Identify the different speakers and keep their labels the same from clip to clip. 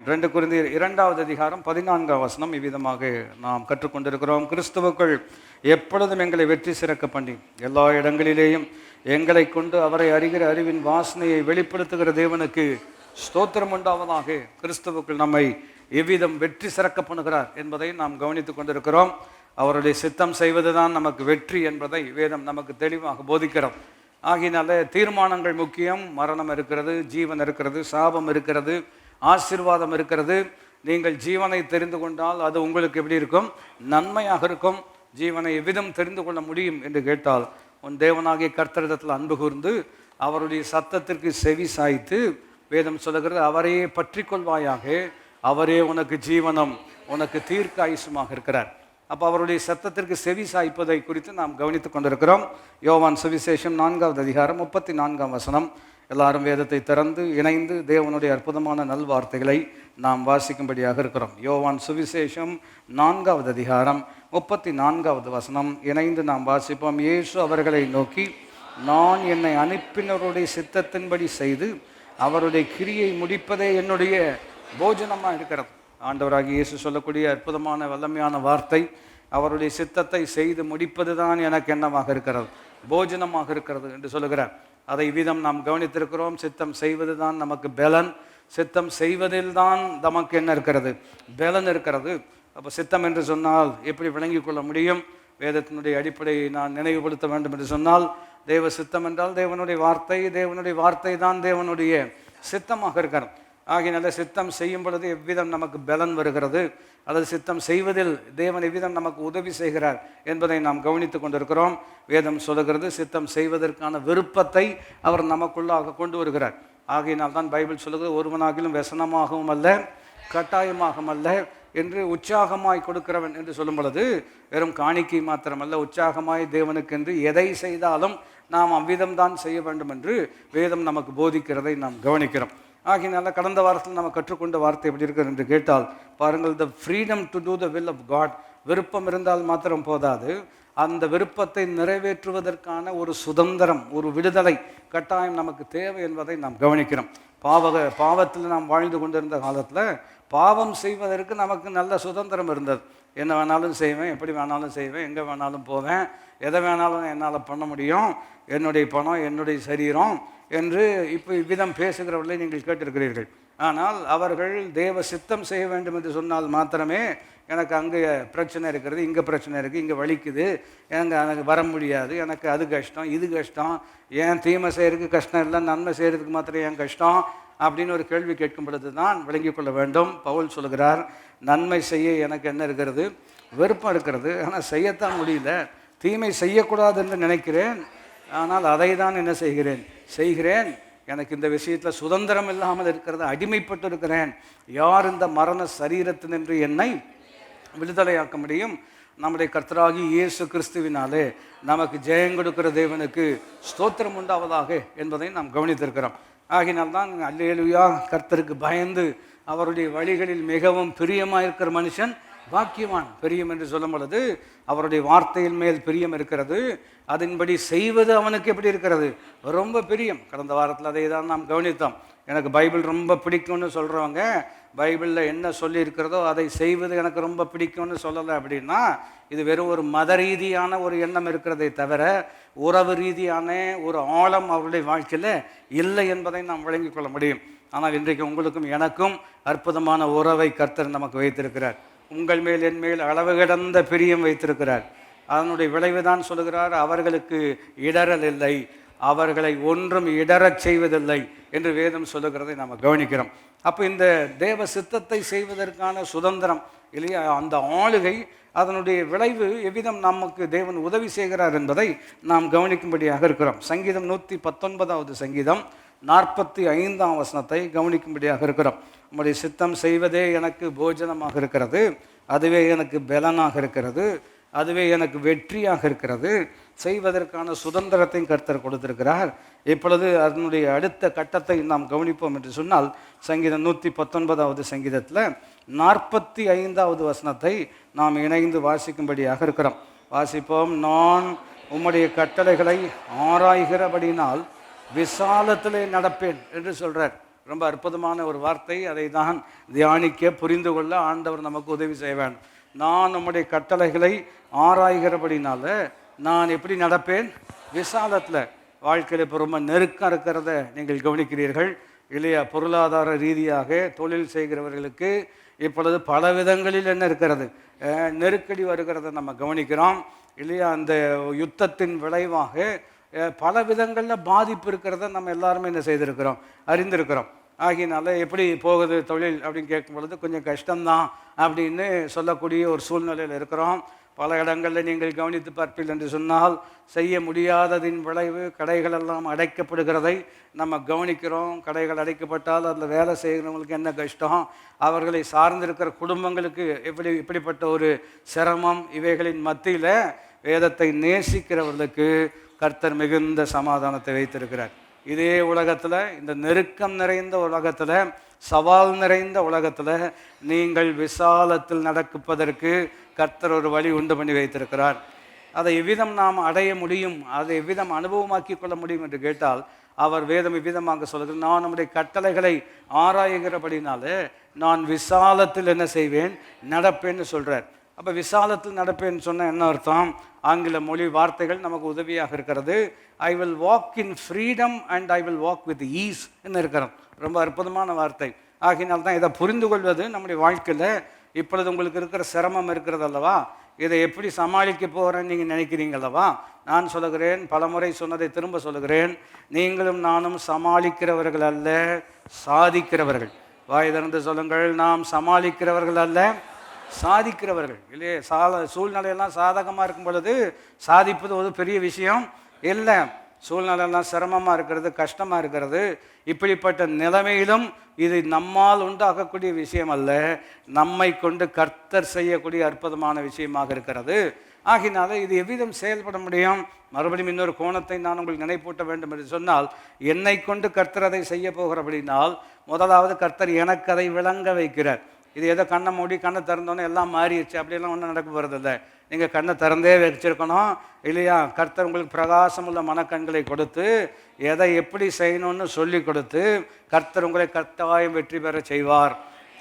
Speaker 1: 2 கொரிந்தியர் 2வது அதிகாரம் 14ஆம் வசனம் இவ்விதமாக நாம் கற்றுக்கொண்டிருக்கிறோம். கிறிஸ்துவுக்குள் எப்பொழுதும் எங்களை வெற்றி சிறக்க பண்ணி எல்லா இடங்களிலேயும் எங்களை கொண்டு அவரை அறிகிற அறிவின் வாசனையை வெளிப்படுத்துகிற தேவனுக்கு ஸ்தோத்திரம் உண்டாவதாக. கிறிஸ்துவுக்குள் நம்மை எவ்விதம் வெற்றி சிறக்க பண்ணுகிறார் என்பதை நாம் கவனித்துக் கொண்டிருக்கிறோம். அவருடைய சித்தம் செய்வதுதான் நமக்கு வெற்றி என்பதை வேதம் நமக்கு தெளிவாக போதிக்கிறோம். ஆகினால தீர்மானங்கள் முக்கியம். மரணம் இருக்கிறது, ஜீவன் இருக்கிறது, சாபம் இருக்கிறது, ஆசீர்வாதம் இருக்கிறது. நீங்கள் ஜீவனை தெரிந்து கொண்டால் அது உங்களுக்கு எப்படி இருக்கும்? நன்மையாக இருக்கும். ஜீவனை எவ்விதம் தெரிந்து கொள்ள முடியும் என்று கேட்டால், உன் தேவனாகிய கர்த்தரிடத்தில் அன்பு கூர்ந்து அவருடைய சத்தத்திற்கு செவி சாய்த்து, வேதம் சொல்லுகிறது, அவரையே பற்றி கொள்வாயாக, அவரே உனக்கு ஜீவனம், உனக்கு தீர்க்க ஆயுசுமாக இருக்கிறார். அப்போ அவருடைய சத்தத்திற்கு செவி சாய்ப்பதை குறித்து நாம் கவனித்துக் கொண்டிருக்கிறோம். யோவான் சுவிசேஷம் 4வது அதிகாரம் 34ஆம் வசனம். எல்லாரும் வேதத்தை திறந்து இணைந்து தேவனுடைய அற்புதமான நல்வார்த்தைகளை நாம் வாசிக்கும்படியாக இருக்கிறோம். யோவான் சுவிசேஷம் 4வது அதிகாரம் 34வது வசனம் இணைந்து நாம் வாசிப்போம். இயேசு அவர்களை நோக்கி, நான் என்னை அனுப்பினருடைய சித்தத்தின்படி செய்து அவருடைய கிரியை முடிப்பதே என்னுடைய போஜனமாக இருக்கிறது. ஆண்டவராகிய இயேசு சொல்லக்கூடிய அற்புதமான வல்லமையான வார்த்தை, அவருடைய சித்தத்தை செய்து முடிப்பது தான் எனக்கு என்னவாக இருக்கிறது? போஜனமாக இருக்கிறது என்று சொல்லுகிறார். அதை விதம் நாம் கவனித்திருக்கிறோம். சித்தம் செய்வது தான் நமக்கு பலன். சித்தம் செய்வதில் தான் நமக்கு என்ன இருக்கிறது? பலன் இருக்கிறது. அப்போ சித்தம் என்று சொன்னால் எப்படி விளங்கி கொள்ள முடியும்? வேதத்தினுடைய அடிப்படையை நான் நினைவுபடுத்த வேண்டும் என்று சொன்னால், தேவ சித்தம் என்றால் தேவனுடைய வார்த்தை, தேவனுடைய வார்த்தை தான் தேவனுடைய சித்தமாக இருக்கிறது. ஆகினால சித்தம் செய்யும் பொழுது எவ்விதம் நமக்கு பலன் வருகிறது, அல்லது சித்தம் செய்வதில் தேவன் எவ்விதம் நமக்கு உதவி செய்கிறார் என்பதை நாம் கவனித்து கொண்டிருக்கிறோம். வேதம் சொல்லுகிறது, சித்தம் செய்வதற்கான விருப்பத்தை அவர் நமக்குள்ளாக கொண்டு வருகிறார். ஆகையினால் தான் பைபிள் சொல்லுகிறது, ஒருவனாகிலும் व्यसனமாகவும் அல்ல, கட்டாயமாகவும் அல்ல என்று உற்சாகமாய் கொடுக்கிறவன் என்று சொல்லும் பொழுது, வெறும் காணிக்கை மாத்திரமல்ல, உற்சாகமாய் தேவனுக்கென்று எதை செய்தாலும் நாம் அவ்விதம்தான் செய்ய வேண்டும் என்று வேதம் நமக்கு போதிக்கிறதை நாம் கவனிக்கிறோம். ஆகினால கடந்த வாரத்தில் நம்ம கற்றுக்கொண்ட வார்த்தை எப்படி இருக்கிறது என்று கேட்டால் பாருங்கள், the freedom to do the will of God. விருப்பம் இருந்தால் மாத்திரம் போதாது, அந்த விருப்பத்தை நிறைவேற்றுவதற்கான ஒரு சுதந்திரம், ஒரு விடுதலை கட்டாயம் நமக்கு தேவை என்பதை நாம் கவனிக்கிறோம். பாவத்தில் நாம் வாழ்ந்து கொண்டிருந்த காலத்தில் பாவம் செய்வதற்கு நமக்கு நல்ல சுதந்திரம் இருந்தது. என்ன வேணாலும் செய்வேன், எப்படி வேணாலும் செய்வேன், எங்கே வேணாலும் போவேன், எதை வேணாலும் என்னால் பண்ண முடியும், என்னுடைய பணம், என்னுடைய சரீரம் என்று இப்போ இவ்விதம் பேசுகிறவர்களை நீங்கள் கேட்டிருக்கிறீர்கள். ஆனால் அவர்கள் தேவ சித்தம் செய்ய வேண்டும் என்று சொன்னால் மாத்திரமே, எனக்கு அங்கே பிரச்சனை இருக்கிறது, இங்கே பிரச்சனை இருக்குது, இங்கே வலிக்குது, எனக்கு வர முடியாது, எனக்கு அது கஷ்டம், இது கஷ்டம், ஏன் தீமை செய்கிறதுக்கு கஷ்டம் இல்லை, நன்மை செய்கிறதுக்கு மாத்திரம் ஏன் கஷ்டம் அப்படின்னு ஒரு கேள்வி கேட்கும் பொழுது தான் விளங்கி கொள்ள வேண்டும். பவுல் சொல்கிறார், நன்மை செய்ய எனக்கு என்ன இருக்கிறது? விருப்பம் இருக்கிறது, ஆனால் செய்யத்தான் முடியல. தீமை செய்யக்கூடாது என்று நினைக்கிறேன், ஆனால் அதை தான் என்ன செய்கிறேன். எனக்கு இந்த விஷயத்தில் சுதந்திரம் இல்லாமல் இருக்கிறது, அடிமைப்பட்டு இருக்கிறேன். யார் இந்த மரண சரீரத்தினின்று என்னை விடுதலையாக்க முடியும்? நம்முடைய கர்த்தராகி இயேசு கிறிஸ்துவினாலே நமக்கு ஜெயம் கொடுக்கிற தேவனுக்கு ஸ்தோத்திரம் உண்டாவதாக என்பதை நாம் கவனித்திருக்கிறோம். ஆகினால்தான் அல்லேலூயா, கர்த்தருக்கு பயந்து அவருடைய வழிகளில் மிகவும் பிரியமாக இருக்கிற மனுஷன் பாக்கியவான். பிரியம் என்று சொல்லும் பொழுது அவருடைய வார்த்தையின் மேல் பிரியம் இருக்கிறது, அதன்படி செய்வது அவனுக்கு எப்படி இருக்கிறது? ரொம்ப பிரியம். கடந்த வாரத்தில் அதை தான் நாம் கவனித்தோம். எனக்கு பைபிள் ரொம்ப பிடிக்கும்னு சொல்கிறவங்க, பைபிளில் என்ன சொல்லி இருக்கிறதோ அதை செய்வது எனக்கு ரொம்ப பிடிக்கும்னு சொல்லலை அப்படின்னா, இது வெறும் ஒரு மத ரீதியான ஒரு எண்ணம் இருக்கிறதை தவிர உறவு ரீதியான ஒரு ஆழம் அவருடைய வாழ்க்கையில் இல்லை என்பதை நாம் விளங்கிக் கொள்ள முடியும். ஆனால் இன்றைக்கு உங்களுக்கும் எனக்கும் அற்புதமான உறவை கர்த்தர் நமக்கு வைத்திருக்கிறார். உங்கள் மேல் என் மேல் அளவு கடந்த பிரியம் வைத்திருக்கிறார். அதனுடைய விளைவு தான் சொல்லுகிறார், அவர்களுக்கு இடரல் இல்லை, அவர்களை ஒன்றும் இடரச் செய்வதில்லை என்று வேதம் சொல்லுகிறதை நாம் கவனிக்கிறோம். அப்போ இந்த தேவ சித்தத்தை செய்வதற்கான சுதந்திரம் இல்லையா, அந்த ஆளுகை, அதனுடைய விளைவு எவ்விதம் நமக்கு தேவன் உதவி செய்கிறார் என்பதை நாம் கவனிக்கும்படியாக இருக்கிறோம். சங்கீதம் 119வது சங்கீதம் 45ஆம் வசனத்தை கவனிக்கும்படியாக இருக்கிறோம். நம்முடைய சித்தம் செய்வதே எனக்கு போஜனமாக இருக்கிறது, அதுவே எனக்கு பலனாக இருக்கிறது, அதுவே எனக்கு வெற்றியாக இருக்கிறது. செய்வதற்கான சுதந்திரத்தையும் கர்த்தர் கொடுத்திருக்கிறார். இப்பொழுது அதனுடைய அடுத்த கட்டத்தை நாம் கவனிப்போம் என்று சொன்னால், சங்கீதம் 119வது சங்கீதத்தில் 45வது வசனத்தை நாம் இணைந்து வாசிக்கும்படியாக இருக்கிறோம். வாசிப்போம். நான் உம்முடைய கட்டளைகளை ஆராய்கிறபடினால் விசாலத்திலே நடப்பேன் என்று சொல்கிறார். ரொம்ப அற்புதமான ஒரு வார்த்தை. அதை தான் தியானிக்க புரிந்து கொள்ள ஆண்டவர் நமக்கு உதவி செய்ய வேண்டும். நான் நம்முடைய கட்டளைகளை ஆராய்கிறபடினால நான் எப்படி நடப்பேன்? விசாலத்தில். வாழ்க்கையில் இப்போ ரொம்ப நெருக்கம் இருக்கிறத நீங்கள் கவனிக்கிறீர்கள் இல்லையா? பொருளாதார ரீதியாக தொழில் செய்கிறவர்களுக்கு இப்பொழுது பல விதங்களில் என்ன இருக்கிறது? நெருக்கடி வருகிறத நம்ம கவனிக்கிறோம் இல்லையா? அந்த யுத்தத்தின் விளைவாக பல விதங்களில் பாதிப்பு இருக்கிறத நம்ம எல்லாருமே என்ன செய்திருக்கிறோம்? அறிந்திருக்கிறோம். ஆகினால எப்படி போகுது தொழில் அப்படின்னு கேட்கும் பொழுது கொஞ்சம் கஷ்டம்தான் அப்படின்னு சொல்லக்கூடிய ஒரு சூழ்நிலையில் இருக்கிறோம். பல இடங்களில் நீங்கள் கவனித்து பார்ப்பீர்கள் என்று சொன்னால் செய்ய முடியாததின் விளைவு கடைகள் எல்லாம் அடைக்கப்படுகிறதை நம்ம கவனிக்கிறோம். கடைகள் அடைக்கப்பட்டால் அதில் வேலை செய்கிறவங்களுக்கு என்ன கஷ்டம், அவர்களை சார்ந்திருக்கிற குடும்பங்களுக்கு எப்படிப்பட்ட ஒரு சிரமம். இவைகளின் மத்தியில் வேதத்தை நேசிக்கிறவர்களுக்கு கர்த்தர் மிகுந்த சமாதானத்தை வைத்திருக்கிறார். இதே உலகத்தில், இந்த நெருக்கம் நிறைந்த உலகத்தில், சவால் நிறைந்த உலகத்தில் நீங்கள் விசாலத்தில் நடப்பதற்கு கர்த்தர் ஒரு வழி உண்டு பண்ணி வைத்திருக்கிறார். அதை எவ்விதம் நாம் அடைய முடியும், அதை எவ்விதம் அனுபவமாக்கி கொள்ள முடியும் என்று கேட்டால் அவர் வேதம் இவ்விதமாக சொல்கிறார். நான் நம்முடைய கட்டளைகளை ஆராய்கிறபடினால நான் விசாலத்தில் என்ன செய்வேன்? நடப்பேன்னு சொல்கிறார். அப்போ விசாலத்தில் நடப்பேன்னு சொன்னால் என்ன அர்த்தம்? ஆங்கில மொழி வார்த்தைகள் நமக்கு உதவியாக இருக்கிறது. ஐ will walk in freedom and I will walk with is என்று இருக்கிறோம். ரொம்ப அற்புதமான வார்த்தை. ஆகினால்தான் இதை புரிந்து கொள்வது நம்முடைய வாழ்க்கையில். இப்பொழுது உங்களுக்கு இருக்கிற சிரமம் இருக்கிறது அல்லவா? இதை எப்படி சமாளிக்க போகிறேன்னு நீங்கள் நினைக்கிறீங்க அல்லவா? நான் சொல்லுகிறேன், பலமுறை சொன்னதை திரும்ப சொல்லுகிறேன், நீங்களும் நானும் சமாளிக்கிறவர்கள் அல்ல, சாதிக்கிறவர்கள். வாய் திறந்து சொல்லுங்கள், நாம் சமாளிக்கிறவர்கள் அல்ல, சாதிக்கிறவர்கள். இல்லையே? சூழ்நிலையெல்லாம் சாதகமாக இருக்கும் பொழுது சாதிப்பது ஒரு பெரிய விஷயம் இல்லை. சூழ்நிலையெல்லாம் சிரமமாக இருக்கிறது, கஷ்டமாக இருக்கிறது. இப்படிப்பட்ட நிலைமையிலும் இது நம்மால் உண்டாகக்கூடிய விஷயம் அல்ல, நம்மை கொண்டு கர்த்தர் செய்யக்கூடிய அற்புதமான விஷயமாக இருக்கிறது. ஆகினால இது எவ்விதம் செயல்பட முடியும்? மறுபடியும் இன்னொரு கோணத்தை நான் உங்களுக்கு நினைப்பூட்ட வேண்டும் என்று சொன்னால், என்னை கொண்டு கர்த்தர் அதை செய்ய போகிறபடினால் முதலாவது கர்த்தர் எனக்கு அதை விளங்க வைக்கிறார். இது ஏதோ கண்ணை மூடி கண்ணை திறந்தோன்னே எல்லாம் மாறிடுச்சு அப்படியெல்லாம் ஒன்றும் நடக்க போகிறதில்ல. நீங்கள் கண்ணை திறந்தே வச்சிருக்கணும் இல்லையா? கர்த்தர் உங்களுக்கு பிரகாசமுள்ள மனக்கண்களை கொடுத்து எதை எப்படி செய்யணும்னு சொல்லி கொடுத்து கர்த்தர் உங்களை கட்டாயம் வெற்றி பெற செய்வார்.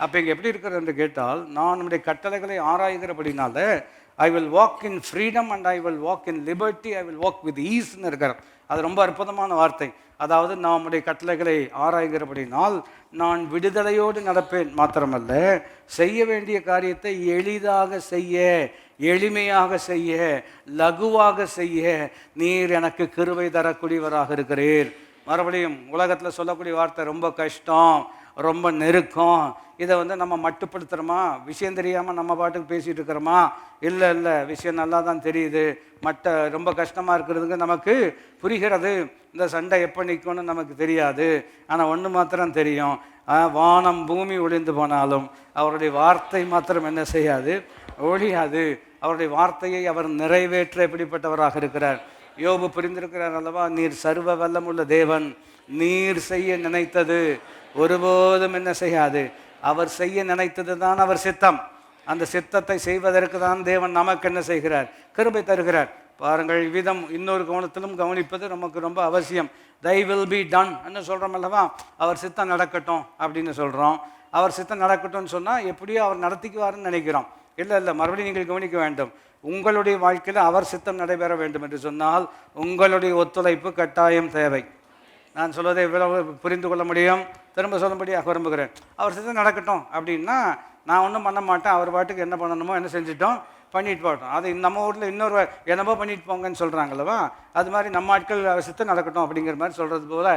Speaker 1: அப்போ இங்கே எப்படி இருக்கிறது என்று கேட்டால், நான் நம்முடைய கட்டளைகளை ஆராய்கிறபடினால I will walk in freedom and I will walk in liberty, I will walk with ஈஸ்ன்னு இருக்கிறேன். அது ரொம்ப அற்புதமான வார்த்தை. அதாவது நம்முடைய கட்டளைகளை ஆராய்கிறபடினால் நான் விடுதலையோடு நடப்பேன் மாத்திரமல்ல, செய்ய வேண்டிய காரியத்தை எளிதாக செய்ய, எளிமையாக செய்ய, லகுவாக செய்ய நீர் எனக்கு கிருபை தரக்கூடியவராக இருக்கிறீர். மறுபடியும் உலகத்தில் சொல்லக்கூடிய வார்த்தை ரொம்ப கஷ்டம், ரொம்ப நெருக்கம். இதை நம்ம மட்டுப்படுத்துகிறோமா? விஷயம் தெரியாமல் நம்ம பாட்டுக்கு பேசிகிட்டு இருக்கிறோமா? இல்லை இல்லை, விஷயம் நல்லா தான் தெரியுது. ரொம்ப கஷ்டமாக இருக்கிறதுக்கு நமக்கு புரிகிறது. இந்த சண்டை எப்போ நிற்கும்னு நமக்கு தெரியாது. ஆனால் ஒன்று மாத்திரம் தெரியும், வானம் பூமி ஒளிந்து போனாலும் அவருடைய வார்த்தை மாத்திரம் என்ன செய்யாது? ஒழியாது. அவருடைய வார்த்தையை அவர் நிறைவேற்ற எப்படிப்பட்டவராக இருக்கிறார்? யோபு புரிந்திருக்கிறார் அல்லவா? நீர் சர்வ வல்லமுள்ள தேவன், நீர் செய்ய நினைத்தது ஒருபோதும் என்ன செய்யாது? அவர் செய்ய நினைத்தது தான் அவர் சித்தம். அந்த சித்தத்தை செய்வதற்கு தான் தேவன் நமக்கு என்ன செய்கிறார்? கிருபை தருகிறார். பாருங்கள், இவ்விதம் இன்னொரு கோணத்திலும் கவனிப்பது நமக்கு ரொம்ப அவசியம். தை வில் பி டன் என்ன சொல்கிறோம் அல்லவா? அவர் சித்தம் நடக்கட்டும் அப்படின்னு சொல்கிறோம். அவர் சித்தம் நடக்கட்டும்னு சொன்னால் எப்படியோ அவர் நடத்திக்குவாருன்னு நினைக்கிறோம். இல்லை இல்லை, மறுபடியும் நீங்கள் கவனிக்க வேண்டும். உங்களுடைய வாழ்க்கையில் அவர் சித்தம் நடைபெற வேண்டும் என்று சொன்னால் உங்களுடைய ஒத்துழைப்பு கட்டாயம் தேவை. நான் சொல்வதை இவ்வளவு புரிந்து கொள்ள முடியும். திரும்ப சொல்லும்படியாக விரும்புகிறேன். அவர் சித்தம் நடக்கட்டும் அப்படின்னா நான் ஒன்றும் பண்ண மாட்டேன், அவர் பாட்டுக்கு என்ன பண்ணணுமோ என்ன செஞ்சிட்டோம் பண்ணிட்டு போட்டோம். அது நம்ம ஊரில் இன்னொரு என்னமோ பண்ணிட்டு போங்கன்னு சொல்கிறாங்களவா? அது மாதிரி நம்ம ஆட்கள் சித்தம் நடக்கட்டும் அப்படிங்கிற மாதிரி சொல்கிறது போல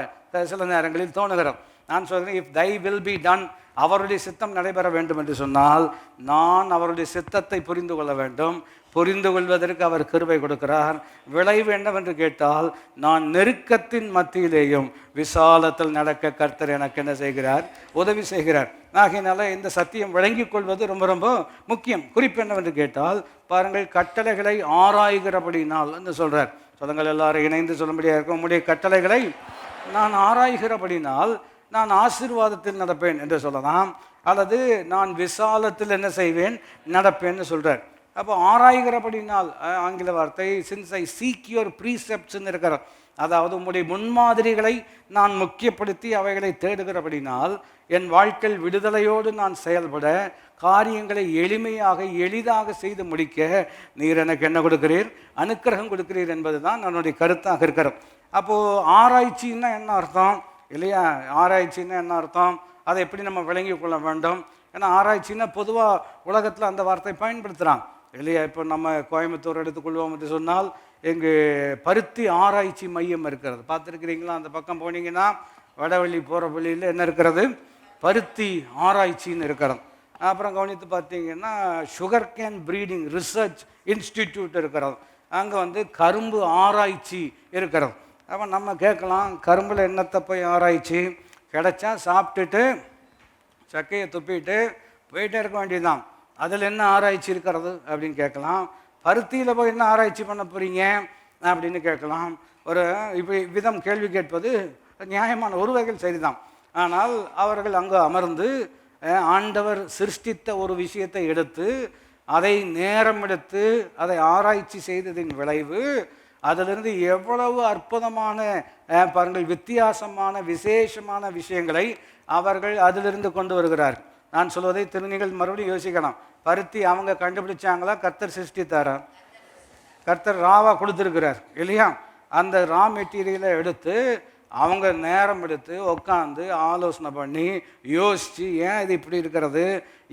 Speaker 1: சில நேரங்களில் தோணுகிறோம். நான் சொல்கிறேன், if Thai will be done, அவருடைய சித்தம் நடைபெற வேண்டும் என்று சொன்னால் நான் அவருடைய சித்தத்தை புரிந்து கொள்ள வேண்டும். புரிந்து கொள்வதற்கு அவர் கிருபை கொடுக்கிறார். விளைவு என்னவென்று கேட்டால், நான் நெருக்கத்தின் மத்தியிலேயும் விசாலத்தில் நடக்க கர்த்தர் எனக்கு என்ன செய்கிறார்? உதவி செய்கிறார். ஆகையினால இந்த சத்தியம் விளங்கிக் கொள்வது ரொம்ப ரொம்ப முக்கியம். குறிப்பு என்னவென்று கேட்டால், பாருங்கள், கட்டளைகளை ஆராய்கிறபடினால் என்று சொல்கிறார். சொல்லுங்கள், எல்லாரும் இணைந்து சொல்லும்படியாக இருக்கும். உங்களுடைய கட்டளைகளை நான் ஆராய்கிறபடினால் நான் ஆசீர்வாதத்தில் நடப்பேன் என்று சொல்லலாம், அல்லது நான் விசாலத்தில் என்ன செய்வேன்? நடப்பேன்னு சொல்கிறார். அப்போ ஆராய்கிறபடினால் ஆங்கில வார்த்தை சின்ஸ் ஐ சீக் யுவர் ப்ரீசெப்ட்ஸ்ன்னு இருக்கிறார். அதாவது உம்முடைய முன்மாதிரிகளை நான் முக்கியப்படுத்தி அவைகளை தேடுகிறபடினால் என் வாழ்க்கையில் விடுதலையோடு நான் செயல்பட, காரியங்களை எளிமையாக எளிதாக செய்து முடிக்க நீர் எனக்கு என்ன கொடுக்கிறீர்? அனுக்கிரகம் கொடுக்கிறீர் என்பது தான் என்னுடைய கருத்தாக இருக்கிறது. அப்போது ஆராய்ச்சின்னா என்ன அர்த்தம் இல்லையா? ஆராய்ச்சின்னா என்ன அர்த்தம்? அதை எப்படி நம்ம விளங்கி கொள்ள வேண்டும்? ஏன்னா ஆராய்ச்சின்னா பொதுவாக உலகத்தில் அந்த வார்த்தை பயன்படுத்துகிறாங்க இல்லையா? இப்போ நம்ம கோயம்புத்தூர் எடுத்துக்கொள்வோம் என்று சொன்னால் எங்கு பருத்தி ஆராய்ச்சி மையம் இருக்கிறது, பார்த்துருக்கிறீங்களா? அந்த பக்கம் போனீங்கன்னா வடவள்ளி போகிற வழியில் என்ன இருக்கிறது? பருத்தி ஆராய்ச்சின்னு இருக்கிறது. அப்புறம் கவனித்து பார்த்தீங்கன்னா sugar cane breeding research institute இருக்கிறது, அங்கே கரும்பு ஆராய்ச்சி இருக்கிறது. அப்போ நம்ம கேட்கலாம், கரும்பில் என்னத்தை போய் ஆராய்ச்சி? கிடைச்சா சாப்பிட்டுட்டு சக்கையை துப்பிட்டு போயிட்டே இருக்க வேண்டியதுதான், அதில் என்ன ஆராய்ச்சி இருக்கிறது அப்படின்னு கேட்கலாம். பருத்தியில் போய் என்ன ஆராய்ச்சி பண்ண போகிறீங்க அப்படின்னு கேட்கலாம். ஒரு விதம் கேள்வி கேட்பது நியாயமான ஒரு வகையில் சரிதான். ஆனால் அவர்கள் அங்கு அமர்ந்து ஆண்டவர் சிருஷ்டித்த ஒரு விஷயத்தை எடுத்து அதை நேரம் எடுத்து அதை ஆராய்ச்சி செய்ததின் விளைவு அதிலிருந்து எவ்வளவு அற்புதமான பாருங்கள் வித்தியாசமான விசேஷமான விஷயங்களை அவர்கள் அதிலிருந்து கொண்டு வருகிறார். நான் சொல்வதை நீங்கள் மறுபடியும் யோசிக்கலாம். பருத்தி அவங்க கண்டுபிடிச்சாங்களா? கர்த்தர் சிருஷ்டித்தாரா? கர்த்தர் ராவா கொடுத்துருக்கிறார் இல்லையா? அந்த ரா மெட்டீரியலை எடுத்து அவங்க நேரம் எடுத்து உட்காந்து ஆலோசனை பண்ணி யோசித்து ஏன் இது இப்படி இருக்கிறது,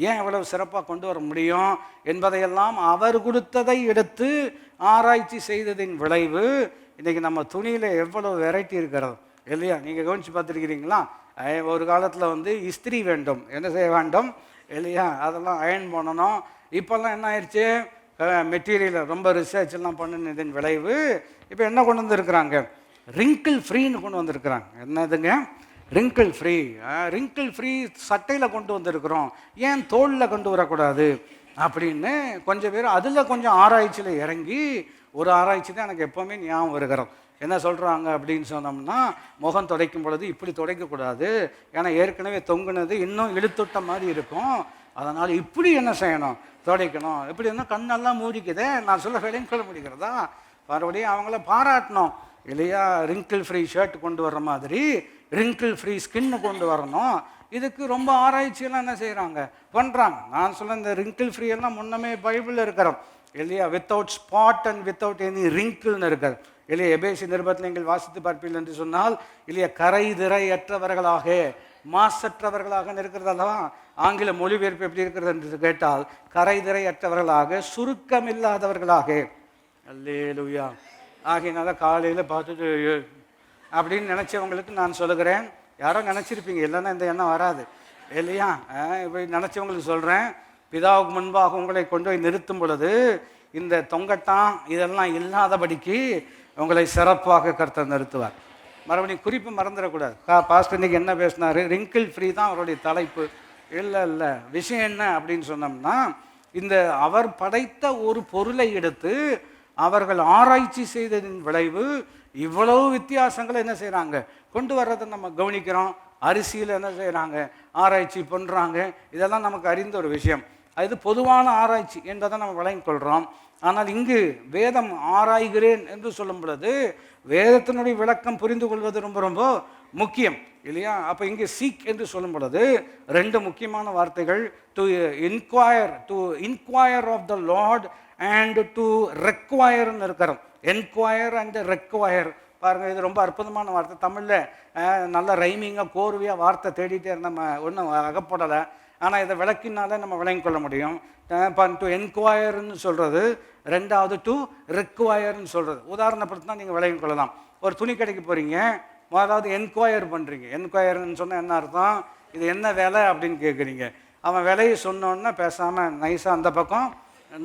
Speaker 1: ஏன் இவ்வளவு சிறப்பாக கொண்டு வர முடியும் என்பதையெல்லாம் அவர் கொடுத்ததை எடுத்து ஆராய்ச்சி செய்ததின் விளைவு இன்றைக்கி நம்ம துணியில் எவ்வளவு வெரைட்டி இருக்கிறது இல்லையா? நீங்கள் கவனித்து பார்த்துருக்கிறீங்களா? ஒரு காலத்தில் இஸ்திரி வேண்டும், என்ன செய்ய வேண்டும் இல்லையா? அதெல்லாம் அயர்ன் பண்ணணும். இப்போல்லாம் என்ன ஆயிடுச்சு? மெட்டீரியலை ரொம்ப ரிசர்ச் எல்லாம் பண்ணினதின் விளைவு இப்போ என்ன கொண்டு வந்துருக்குறாங்க? ரிங்கிள் ஃப்ரீன்னு கொண்டு வந்திருக்கிறாங்க. என்னதுங்க? Wrinkle free. ரிங்கிள் ஃப்ரீ சட்டையில் கொண்டு வந்திருக்கிறோம், ஏன் தோளில் கொண்டு வரக்கூடாது அப்படின்னு கொஞ்சம் பேர் அதில் கொஞ்சம் ஆராய்ச்சியில் இறங்கி, ஒரு ஆராய்ச்சி தான் எனக்கு எப்போவுமே ஞாபகம் வருகிறோம். என்ன சொல்கிறாங்க அப்படின்னு சொன்னோம்னா, முகம் துடைக்கும் பொழுது இப்படி துடைக்கக்கூடாது, ஏன்னா ஏற்கனவே தொங்குனது இன்னும் இழுத்துட்ட மாதிரி இருக்கும், அதனால் இப்படி என்ன செய்யணும்? துடைக்கணும். இப்படி இருந்தால் கண்ணெல்லாம் மூடிக்குதே. நான் சொல்ல வேலையும் சொல்ல முடிகிறதா? மறுபடியும் அவங்கள பாராட்டணும் இல்லையா? ரிங்கிள் ஃப்ரீ ஷர்ட் கொண்டு வர்ற மாதிரி ரிங்கிள் ஃப்ரீ ஸ்கின்னு கொண்டு வரணும். இதுக்கு ரொம்ப ஆராய்ச்சியெல்லாம் என்ன செய்கிறாங்க? பண்ணுறாங்க. நான் சொல்ல இந்த ரிங்கிள் ஃப்ரீ எல்லாம் முன்னமே பைபிளில் இருக்கிறோம் இல்லையா? Without spot and without any ரிங்கிள்னு இருக்காது இல்லையா? எபேசி நிருபத்தில் நீங்கள் வாசித்து பார்ப்பீர்கள் என்று சொன்னால் இல்லையா, கரை திரையற்றவர்களாக மாசற்றவர்களாக இருக்கிறது அல்லவா? ஆங்கில மொழிபெயர்ப்பு எப்படி இருக்கிறது என்று கேட்டால் கரை திரையற்றவர்களாக சுருக்கமில்லாதவர்களாக. அல்லேலூயா. ஆகையினால காலையில் பார்த்துட்டு அப்படின்னு நினச்சவங்களுக்கு நான் சொல்லுகிறேன், யாரோ நினச்சிருப்பீங்க, இல்லைன்னா இந்த எண்ணம் வராது இல்லையா? இப்போ நினச்சவங்களுக்கு சொல்கிறேன், பிதாவுக்கு முன்பாக உங்களை கொண்டு போய் நிறுத்தும் பொழுது இந்த தொங்கட்டான் இதெல்லாம் இல்லாதபடிக்கு உங்களை சிறப்பாக கர்த்தர் நிறுத்துவார். மறுபடியும் குறிப்பு மறந்துடக்கூடாது. பாஸ்டர் இன்னைக்கு என்ன பேசினார்? ரிங்கிள் ஃப்ரீ தான் அவருடைய தலைப்பு. இல்லை விஷயம் என்ன அப்படின்னு சொன்னோம்னா, இந்த அவர் படைத்த ஒரு பொருளை எடுத்து அவர்கள் ஆராய்ச்சி செய்ததின் விளைவு இவ்வளவு வித்தியாசங்களை என்ன செய்கிறாங்க? கொண்டு வர்றதை நம்ம கவனிக்கிறோம். அரிசியில் என்ன செய்கிறாங்க? ஆராய்ச்சி பண்ணுறாங்க. இதெல்லாம் நமக்கு அறிந்த ஒரு விஷயம். அது பொதுவான ஆராய்ச்சி என்பதை நம்ம விளங்கிக் கொள்கிறோம். ஆனால் இங்கு வேதம் ஆராய்கிறேன் என்று சொல்லும் பொழுது வேதத்தினுடைய விளக்கம் புரிந்து கொள்வது ரொம்ப ரொம்ப முக்கியம் இல்லையா? அப்போ இங்கே சீக் என்று சொல்லும் பொழுது ரெண்டு முக்கியமான வார்த்தைகள், to inquire of the Lord and to ரெக்வயர்னு இருக்கிறோம். என்கொயர் அண்ட் ரெக்வயர் பாருங்கள், இது ரொம்ப அற்புதமான வார்த்தை. தமிழில் நல்ல ரைமிங்காக கோர்வையாக வார்த்தை தேடிட்டே நம்ம ஒன்றும் அகப்படலை. ஆனால் இதை விளக்கினாலே நம்ம விளங்கிக் கொள்ள முடியும். டு என்கொயர்னு சொல்கிறது, ரெண்டாவது டு ரெக்வயர்னு சொல்கிறது. உதாரணப்படுத்தினா நீங்கள் விளங்கிக் கொள்ளலாம். ஒரு துணி கடைக்கு போகிறீங்க, முதலாவது என்கொயர் பண்ணுறீங்க. என்கொயர்னு சொன்னால் என்ன அர்த்தம்? இது என்ன விலை அப்படின்னு கேட்குறீங்க. அவன் விலையை சொன்னோன்னா பேசாமல் நைஸாக அந்த பக்கம்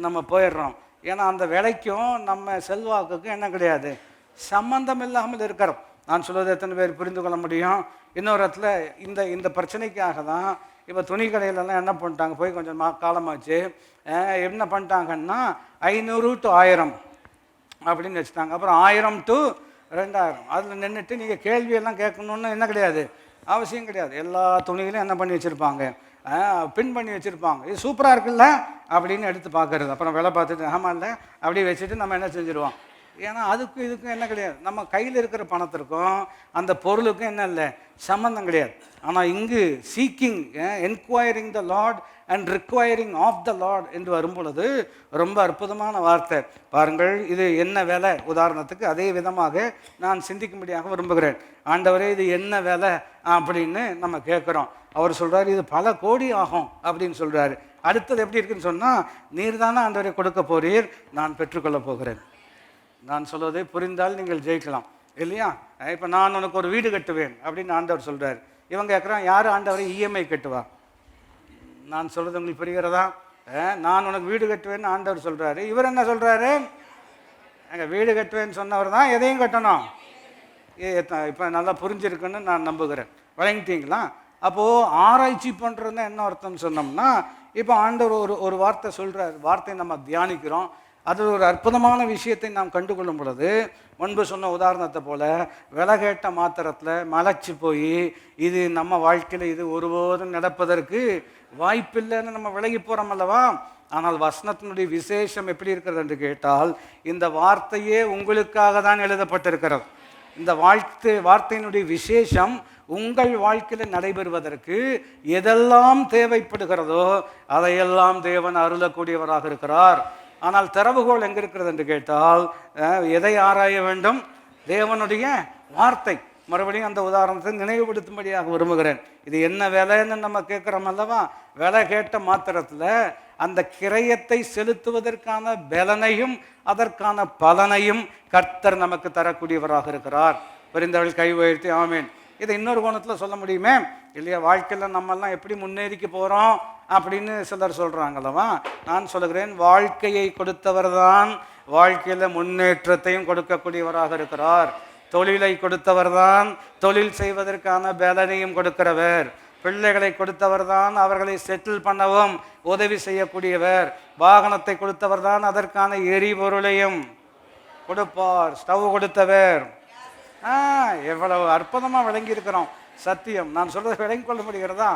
Speaker 1: நம்ம போயிடுறோம். ஏன்னா அந்த விலைக்கும் நம்ம செல்வாக்குக்கும் என்ன கிடையாது, சம்பந்தம் இல்லாமல் இருக்கிறோம். நான் சொல்வது எத்தனை பேர் புரிந்து கொள்ள முடியும்? இன்னொரு இடத்துல இந்த பிரச்சனைக்காக தான் இப்போ துணி கடையிலலாம் என்ன பண்ணிட்டாங்க, போய் கொஞ்சம் காலமாச்சு, என்ன பண்ணிட்டாங்கன்னா 500 to 1000 அப்படின்னு வச்சுட்டாங்க. அப்புறம் 1000 to 2000 அதில் நின்றுட்டு நீங்கள் கேள்வியெல்லாம் கேட்கணுன்னு என்ன கிடையாது, அவசியம் கிடையாது. எல்லா துணிகளையும் என்ன பண்ணி வச்சுருப்பாங்க, பின் பண்ணி வச்சுருப்பாங்க. இது சூப்பராக இருக்குல்ல அப்படின்னு எடுத்து பார்க்கறது. அப்புறம் விலை பார்த்துட்டு ஆமாம் இல்லை அப்படி வச்சுட்டு நம்ம என்ன செஞ்சுருவோம், ஏன்னா அதுக்கும் இதுக்கும் என்ன கிடையாது, நம்ம கையில் இருக்கிற பணத்திற்கும் அந்த பொருளுக்கும் என்ன இல்லை, சம்மந்தம் கிடையாது. ஆனால் இங்கு seeking, enquiring the Lord and requiring of the Lord என்று வரும்பொழுது ரொம்ப அற்புதமான வார்த்தை பாருங்கள். இது என்ன வேலை, உதாரணத்துக்கு அதே விதமாக நான் சிந்திக்கும்படியாக விரும்புகிறேன். ஆண்டவரே இது என்ன வேலை அப்படின்னு நம்ம கேட்குறோம். அவர் சொல்கிறார் இது பல கோடி ஆகும் அப்படின்னு சொல்கிறாரு. அடுத்தது எப்படி இருக்குன்னு சொன்னால், நீர் தானே ஆண்டவரை கொடுக்க போறீர், நான் பெற்றுக்கொள்ள போகிறேன். நான் சொல்வதை புரிந்தால் நீங்கள் ஜெயிக்கலாம் இல்லையா? இப்போ நான் உனக்கு ஒரு வீடு கட்டுவேன் அப்படின்னு ஆண்டவர் சொல்கிறார். இவங்க கேட்குறான், யார் ஆண்டவரை இஎம்ஐ கட்டுவா? நான் சொல்கிறது உங்களுக்கு புரிகிறதா? நான் உனக்கு வீடு கட்டுவேன்னு ஆண்டவர் சொல்கிறாரு. இவர் என்ன சொல்கிறாரு? எங்கள் வீடு கட்டுவேன்னு சொன்னவர் தான் எதையும் கட்டணும். இப்போ நல்லா புரிஞ்சிருக்குன்னு நான் நம்புகிறேன். வழங்கிட்டீங்களா? அப்போது ஆராய்ச்சி பண்ணுறதுன்னா என்ன அர்த்தம்னு சொன்னோம்னா, இப்போ ஆண்டவர் ஒரு வார்த்தை சொல்கிறார், வார்த்தையை நம்ம தியானிக்கிறோம். அது ஒரு அற்புதமான விஷயத்தை நாம் கண்டுகொள்ளும் பொழுது, முன்பு சொன்ன உதாரணத்தை போல் விலகேட்ட மாத்திரத்தில் மலைச்சு போய் இது நம்ம வாழ்க்கையில் இது ஒருபோதும் நடப்பதற்கு வாய்ப்பில்லைன்னு நம்ம விலகி போகிறோம் அல்லவா? ஆனால் வசனத்தினுடைய விசேஷம் எப்படி இருக்கிறது என்று கேட்டால், இந்த வார்த்தையே உங்களுக்காக தான் எழுதப்பட்டிருக்கிறது. இந்த வார்த்தையினுடைய விசேஷம் உங்கள் வாழ்க்கையில் நடைபெறுவதற்கு எதெல்லாம் தேவைப்படுகிறதோ அதையெல்லாம் தேவன் அருளக்கூடியவராக இருக்கிறார். ஆனால் திறவுகோல் எங்கே இருக்கிறது என்று கேட்டால், எதை ஆராய வேண்டும்? தேவனுடைய வார்த்தை. மறுபடியும் அந்த உதாரணத்தை நினைவுபடுத்தும்படியாக விரும்புகிறேன். இது என்ன விலைன்னு நம்ம கேட்குறோம் அல்லவா? விலை கேட்ட மாத்திரத்தில் அந்த கிரயத்தை செலுத்துவதற்கான பலனையும் அதற்கான பலனையும் கர்த்தர் நமக்கு தரக்கூடியவராக இருக்கிறார். புரிந்தவள் கை உயர்த்தி ஆமீன். இதை இன்னொரு கோணத்தில் சொல்ல முடியுமே இல்லையா? வாழ்க்கையில் நம்மெல்லாம் எப்படி முன்னேறிக்க போகிறோம் அப்படின்னு சிலர் சொல்கிறாங்களவா? நான் சொல்லுகிறேன், வாழ்க்கையை கொடுத்தவர் தான் வாழ்க்கையில் முன்னேற்றத்தையும் கொடுக்கக்கூடியவராக இருக்கிறார். தொழிலை கொடுத்தவர் தான் தொழில் செய்வதற்கான பலனையும் கொடுக்கிறவர். பிள்ளைகளை கொடுத்தவர் தான் அவர்களை செட்டில் பண்ணவும் உதவி செய்யக்கூடியவர். வாகனத்தை கொடுத்தவர் தான் அதற்கான எரிபொருளையும் கொடுப்பார். ஸ்டவ் கொடுத்தவர். எவ்வளவு அற்புதமாக விளங்கி இருக்கிறோம். சத்தியம். நான் சொல்றது விளங்கி கொள்ள முடிகிறதா?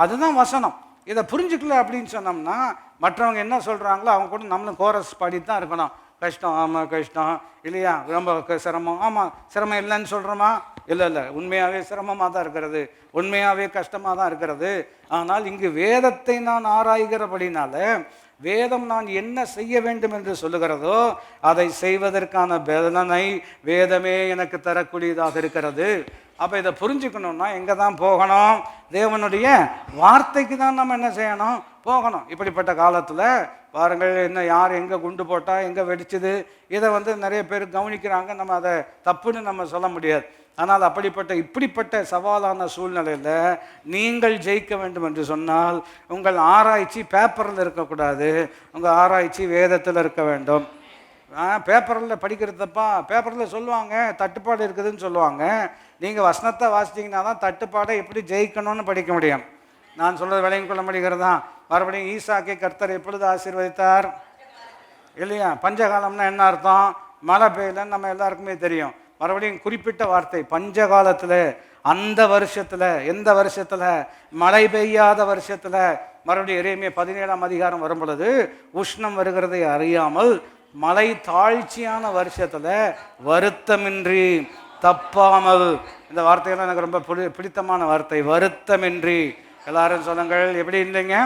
Speaker 1: அதுதான் வசனம். இதை புரிஞ்சுக்கல அப்படின்னு சொன்னோம்னா மற்றவங்க என்ன சொல்கிறாங்களோ அவங்க கூட நம்மளும் கோரஸ் பாடி தான் இருக்கணும். கஷ்டம், ஆமாம் கஷ்டம் இல்லையா, ரொம்ப சிரமம், ஆமாம் சிரமம் இல்லைன்னு சொல்கிறோமா? இல்லை, உண்மையாகவே சிரமமாக தான் இருக்கிறது, உண்மையாகவே கஷ்டமாக தான் இருக்கிறது. ஆனால் இங்கு வேதத்தை நான் ஆராய்கிறபடினால வேதம் நான் என்ன செய்ய வேண்டும் என்று சொல்லுகிறதோ அதை செய்வதற்கான பலனை வேதமே எனக்கு தரக்கூடியதாக இருக்கிறது. அப்போ இதை புரிஞ்சுக்கணுன்னா எங்கே தான் போகணும்? தேவனுடைய வார்த்தைக்கு தான் நம்ம என்ன செய்யணும்? போகணும். இப்படிப்பட்ட காலத்தில் பாருங்கள், என்ன யார் எங்கே குண்டு போட்டால் எங்கே வெடிச்சுது, இதை நிறைய பேர் கவனிக்கிறாங்க. நம்ம அதை தப்புன்னு நம்ம சொல்ல முடியாது. ஆனால் இப்படிப்பட்ட சவாலான சூழ்நிலையில் நீங்கள் ஜெயிக்க வேண்டும் என்று சொன்னால் உங்கள் ஆராய்ச்சி பேப்பரில் இருக்கக்கூடாது, உங்கள் ஆராய்ச்சி வேதத்தில் இருக்க வேண்டும். பேப்பரில் படிக்கிறதப்பா, பேப்பரில் சொல்லுவாங்க தட்டுப்பாடு இருக்குதுன்னு சொல்லுவாங்க. நீங்கள் வசனத்தை வாசித்தீங்கன்னா தான் தட்டுப்பாடை எப்படி ஜெயிக்கணும்னு படிக்க முடியும். நான் சொல்கிறது விளங்கி கொள்ள முடிகிறதா? மறுபடியும் ஈசாக்கை கர்த்தர் எப்பொழுது ஆசீர்வதித்தார் இல்லையா? பஞ்சகாலம்னா என்ன அர்த்தம்? மழை பெய்யலன்னு நம்ம எல்லாருக்குமே தெரியும். மறுபடியும் குறிப்பிட்ட வார்த்தை பஞ்சகாலத்தில், அந்த வருஷத்தில், எந்த வருஷத்தில்? மழை பெய்யாத வருஷத்தில். மறுபடியும் எரேமியா 17ஆம் அதிகாரம் வரும் பொழுது உஷ்ணம் வருகிறதை அறியாமல் மழை தாழ்ச்சியான வருஷத்தில் வருத்தமின்றி தப்பாமல். இந்த வார்த்தையெல்லாம் எனக்கு ரொம்ப பிடித்தமான வார்த்தை, வருத்தமின்றி. எல்லாரும் சொல்லுங்கள், எப்படி இல்லைங்க?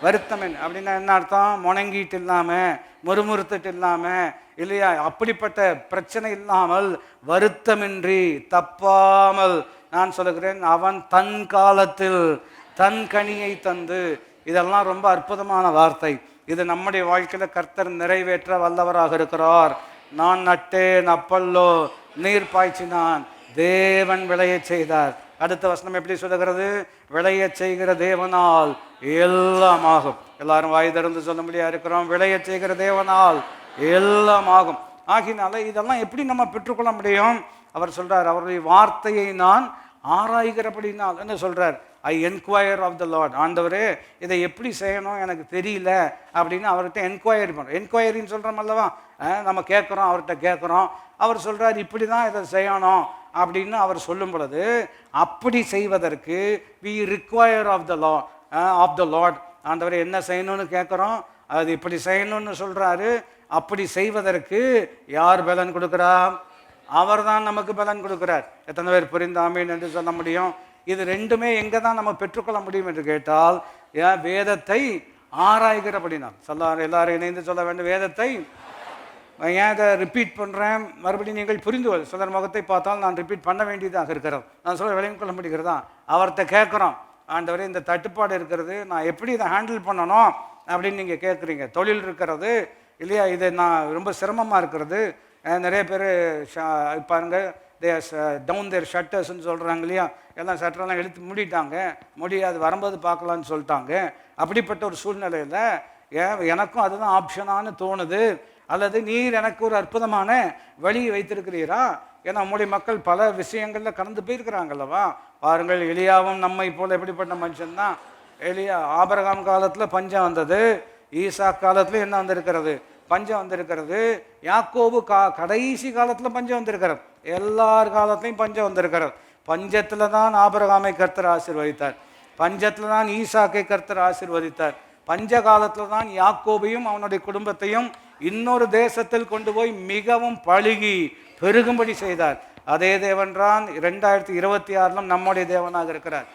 Speaker 1: வருத்தமின் அப்படின்னா என்ன அர்த்தம்? முணங்கிட்டு இல்லாமல், முறுமுறுத்துட்டு இல்லாமல் இல்லையா, அப்படிப்பட்ட பிரச்சனை இல்லாமல் வருத்தமின்றி தப்பாமல். நான் சொல்லுகிறேன், அவன் தன் காலத்தில் தன் கனியை தந்து. இதெல்லாம் ரொம்ப அற்புதமான வார்த்தை. இது நம்முடைய வாழ்க்கையில் கர்த்தர் நிறைவேற்ற வல்லவராக இருக்கிறார். நான் நட்டேன், அப்பல்லோ நீர் பாய்ச்சினான், தேவன் விளைய செய்தார். அடுத்த வசனம் எப்படி சொல்லுகிறது? விளைய செய்கிற தேவனால் எல்லாம் ஆகும். எல்லாரும் வாய் திறந்து சொல்ல முடியா இருக்கிறோம், விளைய செய்கிற தேவனால் எல்லாம் ஆகும். ஆகினால இதெல்லாம் எப்படி நம்ம பெற்றுக்கொள்ள முடியும்? அவர் சொல்றார், அவருடைய வார்த்தையை நான் ஆராய்கிறபடினால் என்ன சொல்றார்? ஐ என்கொயர் ஆஃப் த லார்ட். ஆண்டவரே இதை எப்படி செய்யணும் எனக்கு தெரியல அப்படின்னு அவர்கிட்ட என்கொயரி பண்ணுறோம். என்கொயரின்னு சொல்கிறோம் அல்லவா? நம்ம கேட்குறோம், அவர்கிட்ட கேட்குறோம். அவர் சொல்கிறார் இப்படி தான் இதை செய்யணும் அப்படின்னு அவர் சொல்லும் பொழுது, அப்படி செய்வதற்கு we require of the Lord. ஆண்டவரே என்ன செய்யணும்னு கேட்குறோம், அது இப்படி செய்யணும்னு சொல்கிறாரு. அப்படி செய்வதற்கு யார் பலன் கொடுக்கிறா? அவர் தான் நமக்கு பலன் கொடுக்கிறார். எத்தனை பேர் புரிந்து ஆமீன் என்று சொல்ல முடியும்? இது ரெண்டுமே எங்கே தான் நம்ம பெற்றுக்கொள்ள முடியும் என்று கேட்டால், வேதத்தை ஆராய்கிறபடினால். எல்லாரும் இணைந்து சொல்ல வேண்டும், வேதத்தை. ஏன் இதை ரிப்பீட் பண்ணுறேன்? மறுபடியும் நீங்கள் புரிந்து கொள். சிலர் முகத்தை பார்த்தால் நான் ரிப்பீட் பண்ண வேண்டியதாக இருக்கிறது. நான் சொல்ல விளங்கிக் கொள்ள முடிகிறதா? அவர்கிட்ட கேட்குறோம், ஆண்டவரே இந்த தட்டுப்பாடு இருக்கிறது, நான் எப்படி இதை ஹேண்டில் பண்ணணும் அப்படின்னு நீங்கள் கேட்குறீங்க. தொழில் இருக்கிறது இல்லையா, இது நான் ரொம்ப சிரமமாக இருக்கிறது. நிறைய பேர் பாருங்க, டவுன் தேர் ஷட்டர்ஸ்ன்னு சொல்கிறாங்க இல்லையா, எல்லாம் ஷட்டரெல்லாம் இழுத்து மூடிட்டாங்க, முடியாது வரும்போது பார்க்கலான்னு சொல்லிட்டாங்க. அப்படிப்பட்ட ஒரு சூழ்நிலையில் எனக்கும் அதுதான் ஆப்ஷனானு தோணுது. அல்லது நீர் எனக்கு ஒரு அற்புதமான வழியை வைத்திருக்கிறீரா? ஏன்னா நம்முடைய மக்கள் பல விஷயங்களில் கடந்து போயிருக்கிறாங்கல்லவா. பாருங்கள், எலியாவும் நம்மை போல் எப்படிப்பட்ட மனுஷன்தான். எலியா ஆபிரகாம் காலத்தில் பஞ்சம் வந்தது, ஈசா காலத்தில் என்ன வந்திருக்கிறது? பஞ்சம் வந்திருக்கிறது. யாக்கோபு கடைசி காலத்தில் பஞ்சம் வந்திருக்கிறது. எல்லார் காலத்துலையும் பஞ்சம் வந்திருக்கிறது. பஞ்சத்தில் தான் ஆபிரகாமை கர்த்தர் ஆசீர்வதித்தார். பஞ்சத்தில் தான் ஈசாக்கை கர்த்தர் ஆசீர்வதித்தார். பஞ்ச காலத்தில் தான் யாக்கோபையும் அவனுடைய குடும்பத்தையும் இன்னொரு தேசத்தில் கொண்டு போய் மிகவும் பழுகி பெருகும்படி செய்தார். அதே தேவன்தான் 2026 நம்முடைய தேவனாக இருக்கிறார்.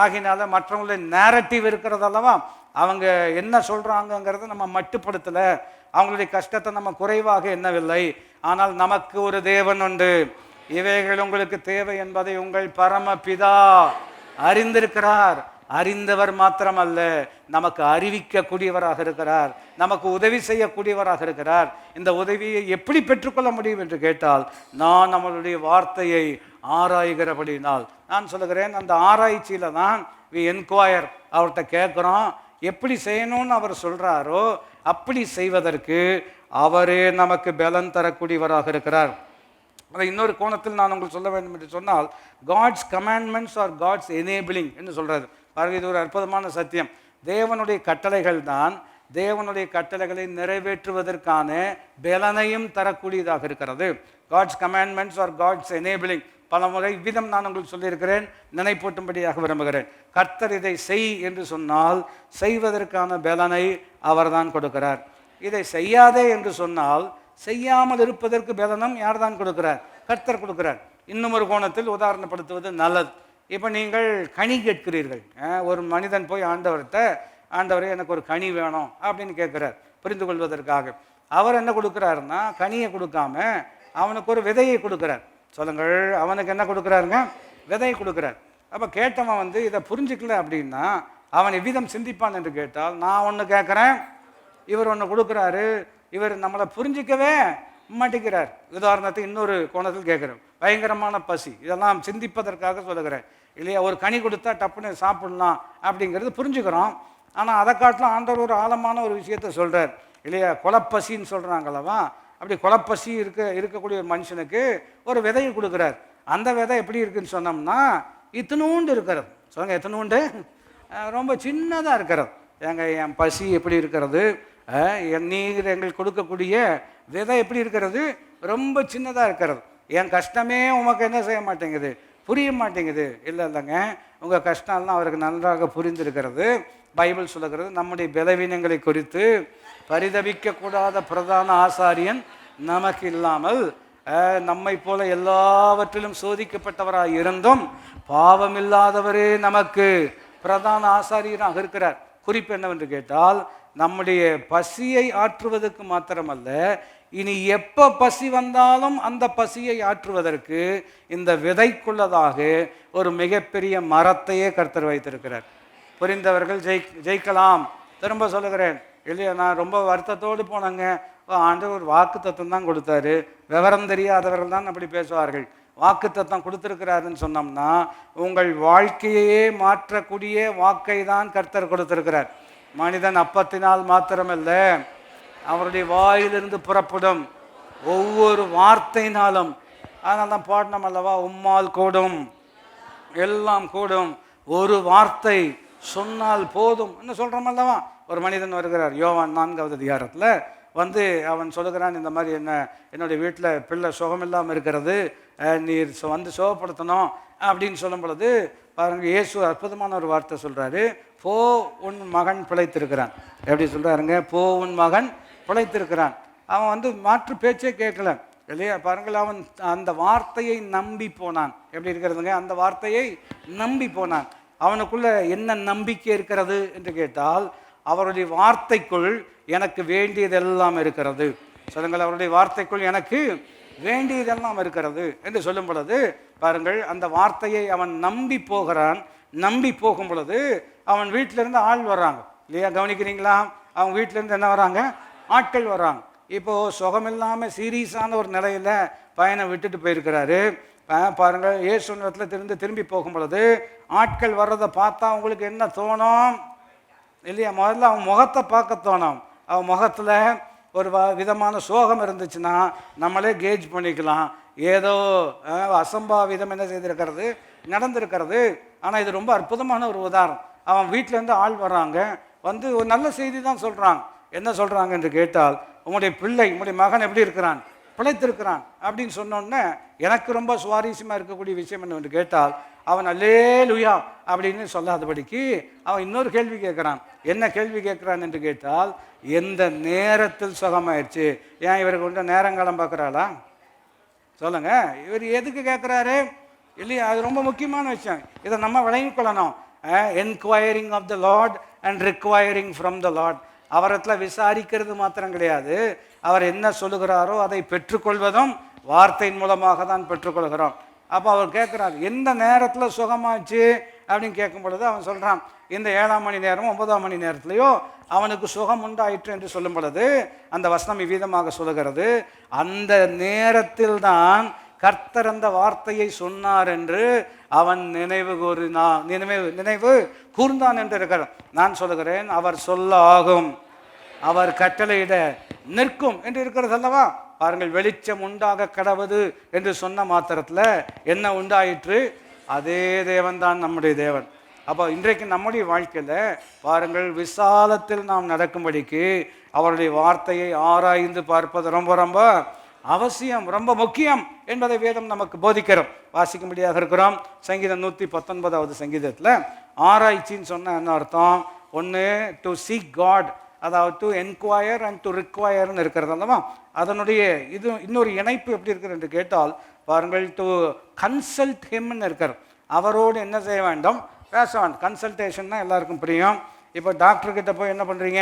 Speaker 1: ஆகினால மற்றவங்களுடைய நேரட்டிவ் இருக்கிறது அல்லவா, அவங்க என்ன சொல்கிறாங்கங்கிறத நம்ம மட்டுப்படுத்தலை, அவங்களுடைய கஷ்டத்தை நம்ம குறைவாக எண்ணவில்லை. ஆனால் நமக்கு ஒரு தேவன் உண்டு, இவைகள் உங்களுக்கு தேவை என்பதை உங்கள் பரமபிதா அறிந்திருக்கிறார். அறிந்தவர் மாத்திரமல்ல, நமக்கு அறிவிக்கக்கூடியவராக இருக்கிறார், நமக்கு உதவி செய்யக்கூடியவராக இருக்கிறார். இந்த உதவியை எப்படி பெற்றுக்கொள்ள முடியும் என்று கேட்டால், நான் நம்மளுடைய வார்த்தையை ஆராய்கிறபடினால். நான் சொல்லுகிறேன், அந்த ஆராய்ச்சியில் தான் வி என்கொயர், அவர்கிட்ட கேட்குறோம். எப்படி செய்யணும்னு அவர் சொல்கிறாரோ அப்படி செய்வதற்கு அவரே நமக்கு பலன் தரக்கூடியவராக இருக்கிறார். அதை இன்னொரு கோணத்தில் நான் உங்களுக்கு சொல்ல வேண்டும் என்று சொன்னால், God's commandments are God's enabling என்று சொல்கிறது. பாருங்கள், இது ஒரு அற்புதமான சத்தியம். தேவனுடைய கட்டளைகள் தான் தேவனுடைய கட்டளைகளை நிறைவேற்றுவதற்கான பலனையும் தரக்கூடியதாக இருக்கிறது. God's commandments are God's enabling. பல முறை இவ்விதம் நான் உங்களுக்கு சொல்லியிருக்கிறேன், நினைப்பூட்டும்படியாக விரும்புகிறேன். கர்த்தர் இதை செய் என்று சொன்னால் செய்வதற்கான பலனை அவர் தான் கொடுக்கிறார். இதை செய்யாதே என்று சொன்னால் செய்யாமல் இருப்பதற்கு பலனும் யார் தான் கொடுக்கிறார்? கர்த்தர் கொடுக்கிறார். இன்னும் ஒரு கோணத்தில் உதாரணப்படுத்துவது நல்லது. இப்போ நீங்கள் கனி கேட்கிறீர்கள். ஒரு மனிதன் போய் ஆண்டவர்கிட்ட, ஆண்டவரே எனக்கு ஒரு கனி வேணும் அப்படின்னு கேட்குறார், புரிந்து கொள்வதற்காக. அவர் என்ன கொடுக்குறாருன்னா, கனியை கொடுக்காம அவனுக்கு ஒரு விதையை கொடுக்குறார். சொல்லுங்கள், அவனுக்கு என்ன கொடுக்குறாருங்க? விதையை கொடுக்குறார். அப்போ கேட்டவன் இதை புரிஞ்சிக்கல அப்படின்னா அவன் எவ்விதம் சிந்திப்பான் என்று கேட்டால், நான் ஒன்று கேட்குறேன், இவர் ஒன்று கொடுக்குறாரு, இவர் நம்மளை புரிஞ்சிக்கவே மாட்டேங்கிறார். உதாரணத்துக்கு இன்னொரு கோணத்தில் கேட்குறேன், பயங்கரமான பசி, இதெல்லாம் சிந்திப்பதற்காக சொல்லுகிறேன் இல்லையா. ஒரு கனி கொடுத்தா டப்புன்னு சாப்பிடலாம் அப்படிங்கிறது புரிஞ்சுக்கிறோம். ஆனால் அதை காட்டிலும் ஆண்டவர் ஒரு ஆழமான ஒரு விஷயத்த சொல்கிறார் இல்லையா. கொலப்பசின்னு சொல்கிறாங்களவா, அப்படி கொலப்பசி இருக்கக்கூடிய ஒரு மனுஷனுக்கு ஒரு விதையை கொடுக்குறார். அந்த விதை எப்படி இருக்குன்னு சொன்னோம்னா இத்தினூண்டு இருக்கிறது. சொல்லுங்க, எத்தனூண்டு? ரொம்ப சின்னதாக இருக்கிறது. என் பசி எப்படி இருக்கிறது, நீர் எங்களுக்கு கொடுக்கக்கூடிய விதை எப்படி இருக்கிறது? ரொம்ப சின்னதாக இருக்கிறது. என் கஷ்டமே உமக்கு என்ன செய்ய மாட்டேங்குது, புரிய மாட்டேங்குது. இல்லைங்க, உங்கள் கஷ்டம்லாம் அவருக்கு நன்றாக புரிந்திருக்கிறது. பைபிள் சொல்லுகிறது, நம்முடைய பலவீனங்களை குறித்து பரிதவிக்கக்கூடாத பிரதான ஆசாரியன் நமக்கு இல்லாமல், நம்மை போல எல்லாவற்றிலும் சோதிக்கப்பட்டவராக இருந்தும் பாவமில்லாதவரே நமக்கு பிரதான ஆசாரியராக இருக்கிறார். குறிப்பு என்னவென்று கேட்டால், நம்முடைய பசியை ஆற்றுவதற்கு மாத்திரமல்ல, இனி எப்போ பசி வந்தாலும் அந்த பசியை ஆற்றுவதற்கு இந்த விதைக்குள்ளதாக ஒரு மிகப்பெரிய மரத்தையே கர்த்தர் வைத்திருக்கிறார். புரிந்தவர்கள் ஜெயிக்கலாம். திரும்ப சொல்லுகிறேன் இல்லையா, நான் ரொம்ப வருத்தத்தோடு போனேங்க. ஆண்டவர் ஒரு வாக்கு தத்துவம் தான் கொடுத்தாரு. விவரம் தெரியாதவர்கள் தான் அப்படி பேசுவார்கள். வாக்கு தத்துவம் கொடுத்துருக்கிறாருன்னு சொன்னோம்னா, உங்கள் வாழ்க்கையே மாற்றக்கூடிய வாக்கை தான் கர்த்தர் கொடுத்திருக்கிறார். மனிதன் அப்பத்தினால் மாத்திரமல்ல, அவருடைய வாயிலிருந்து புறப்படும் ஒவ்வொரு வார்த்தையினாலும். அதனால தான் பாடணும் அல்லவா, உம்மால் கூடும் எல்லாம் கூடும், ஒரு வார்த்தை சொன்னால் போதும் என்ன சொல்கிறோம் அல்லவா. ஒரு மனிதன் வருகிறார், யோவான் 4வது அதிகாரத்தில் அவன் சொல்லுகிறான், இந்த மாதிரி என்னுடைய வீட்டில் பிள்ளை சுகமில்லாமல் இருக்கிறது, நீர் சுகப்படுத்தணும் அப்படின்னு சொல்லும் பொழுது பாருங்கள், இயேசு அற்புதமான ஒரு வார்த்தை சொல்கிறாரு, போ உன் மகன் பிழைத்திருக்கிறான். எப்படி சொல்கிறாருங்க? போ உன் மகன் பிழைத்திருக்கிறான். அவன் வந்து மாற்று பேச்சே கேட்கல இல்லையா. பாருங்கள், அவன் அந்த வார்த்தையை நம்பி போனான். எப்படி இருக்கிறதுங்க? அந்த வார்த்தையை நம்பி போனான். அவனுக்குள்ள என்ன நம்பிக்கை இருக்கிறது என்று கேட்டால், அவருடைய வார்த்தைக்குள் எனக்கு வேண்டியதெல்லாம் இருக்கிறது. சொல்லுங்கள், அவருடைய வார்த்தைக்குள் எனக்கு வேண்டியதெல்லாம் இருக்கிறது என்று சொல்லும் பொழுது பாருங்கள், அந்த வார்த்தையை அவன் நம்பி போகிறான். நம்பி போகும் பொழுது அவன் வீட்டிலேருந்து ஆள் வர்றாங்க இல்லையா. கவனிக்கிறீங்களா? அவங்க வீட்டிலேருந்து என்ன வராங்க? ஆட்கள் வர்றாங்க. இப்போது சுகமில்லாமல் சீரியஸான ஒரு நிலையில் பையனை விட்டுட்டு போயிருக்கிறாரு. பாருங்கள், இயேசுனிடத்தில் திரும்பி போகும் பொழுது ஆட்கள் வர்றதை பார்த்தா அவங்களுக்கு என்ன தோணும் இல்லையா? முதல்ல அவன் முகத்தை பார்க்க தோணும். அவன் முகத்தில் ஒரு விதமான சோகம் இருந்துச்சுன்னா நம்மளே கேஜ் பண்ணிக்கலாம், ஏதோ அசம்பாவிதம் என்ன செய்திருக்கிறது, நடந்திருக்கிறது. ஆனால் இது ரொம்ப அற்புதமான ஒரு உதாரணம். அவன் வீட்டிலேருந்து ஆள் வர்றாங்க, வந்து ஒரு நல்ல செய்தி தான் சொல்கிறாங்க. என்ன சொல்கிறாங்க என்று கேட்டால், உங்களுடைய பிள்ளை, உங்களுடைய மகன் எப்படி இருக்கிறான், பிழைத்திருக்கிறான் அப்படின்னு சொன்னோன்னே எனக்கு ரொம்ப சுவாரஸ்யமாக இருக்கக்கூடிய விஷயம் என்னவென்று கேட்டால், அவன் அல்லேலூயா அப்படின்னு சொல்லாதபடிக்கு அவன் இன்னொரு கேள்வி கேட்குறான். என்ன கேள்வி கேட்குறான் என்று கேட்டால், எந்த நேரத்தில் சுகமாயிடுச்சு? ஏன் இவருக்கு கொண்டு நேரங்காலம் பார்க்குறாளா? சொல்லுங்க, இவர் எதுக்கு கேட்குறாரு இல்லையா? அது ரொம்ப முக்கியமான விஷயம். இதை நம்ம விளங்கிக் கொள்ளணும். Enquiring of the Lord and requiring from the lord. அவரத்தில் விசாரிக்கிறது மாத்திரம் கிடையாது, அவர் என்ன சொல்லுகிறாரோ அதை பெற்றுக்கொள்வதும் வார்த்தையின் மூலமாக தான் பெற்றுக்கொள்கிறோம். அப்போ அவர் கேட்குறாரு, எந்த நேரத்தில் சுகமாச்சு அப்படின்னு கேட்கும் பொழுது அவன் சொல்கிறான், இந்த 7ஆம் மணி நேரமோ 9ஆம் மணி நேரத்துலையோ அவனுக்கு சுகம் உண்டாயிற்று என்று சொல்லும் பொழுது அந்த வசனம் இவ்விதமாக சொல்லுகிறது, அந்த நேரத்தில் தான் கர்த்தர் அந்த வார்த்தையை சொன்னார் என்று அவன் நினைவு கூர்ந்தான் என்று இருக்கிறான். நான் சொல்லுகிறேன், அவர் சொல்ல ஆகும், அவர் கட்டளையிட நிற்கும் என்று இருக்கிறது அல்லவா. பாருங்கள், வெளிச்சம் உண்டாக கடவுது என்று சொன்ன மாத்திரத்தில் என்ன உண்டாயிற்று? அதே தேவன் தான் நம்முடைய தேவன். அப்போ இன்றைக்கு நம்முடைய வாழ்க்கையில் பாருங்கள், விசாலத்தில் நாம் நடக்கும்படிக்கு அவருடைய வார்த்தையை ஆராய்ந்து பார்ப்பது ரொம்ப ரொம்ப அவசியம், ரொம்ப முக்கியம் என்பதை வேதம் நமக்கு போதிக்கிறோம், வாசிக்கும்படியாக இருக்கிறோம். சங்கீதம் 119வது சங்கீதத்தில் ஆராய்ச்சின்னு சொன்ன என்ன அர்த்தம்? ஒன்று டு சீக் காட், அதாவது டு என்கொயர் அண்ட் டு ரிக்வயர்னு இருக்கிறது அல்லவா. அதனுடைய இது இன்னொரு இணைப்பு எப்படி இருக்கிறது என்று கேட்டால் பாருங்கள், டு கன்சல்ட் ஹிம்னு இருக்கிறது. அவரோடு என்ன செய்ய வேண்டும்? பேச வேண்டும். கன்சல்டேஷன்னா எல்லாருக்கும் புரியும். இப்போ டாக்டர்கிட்ட போய் என்ன பண்ணுறீங்க?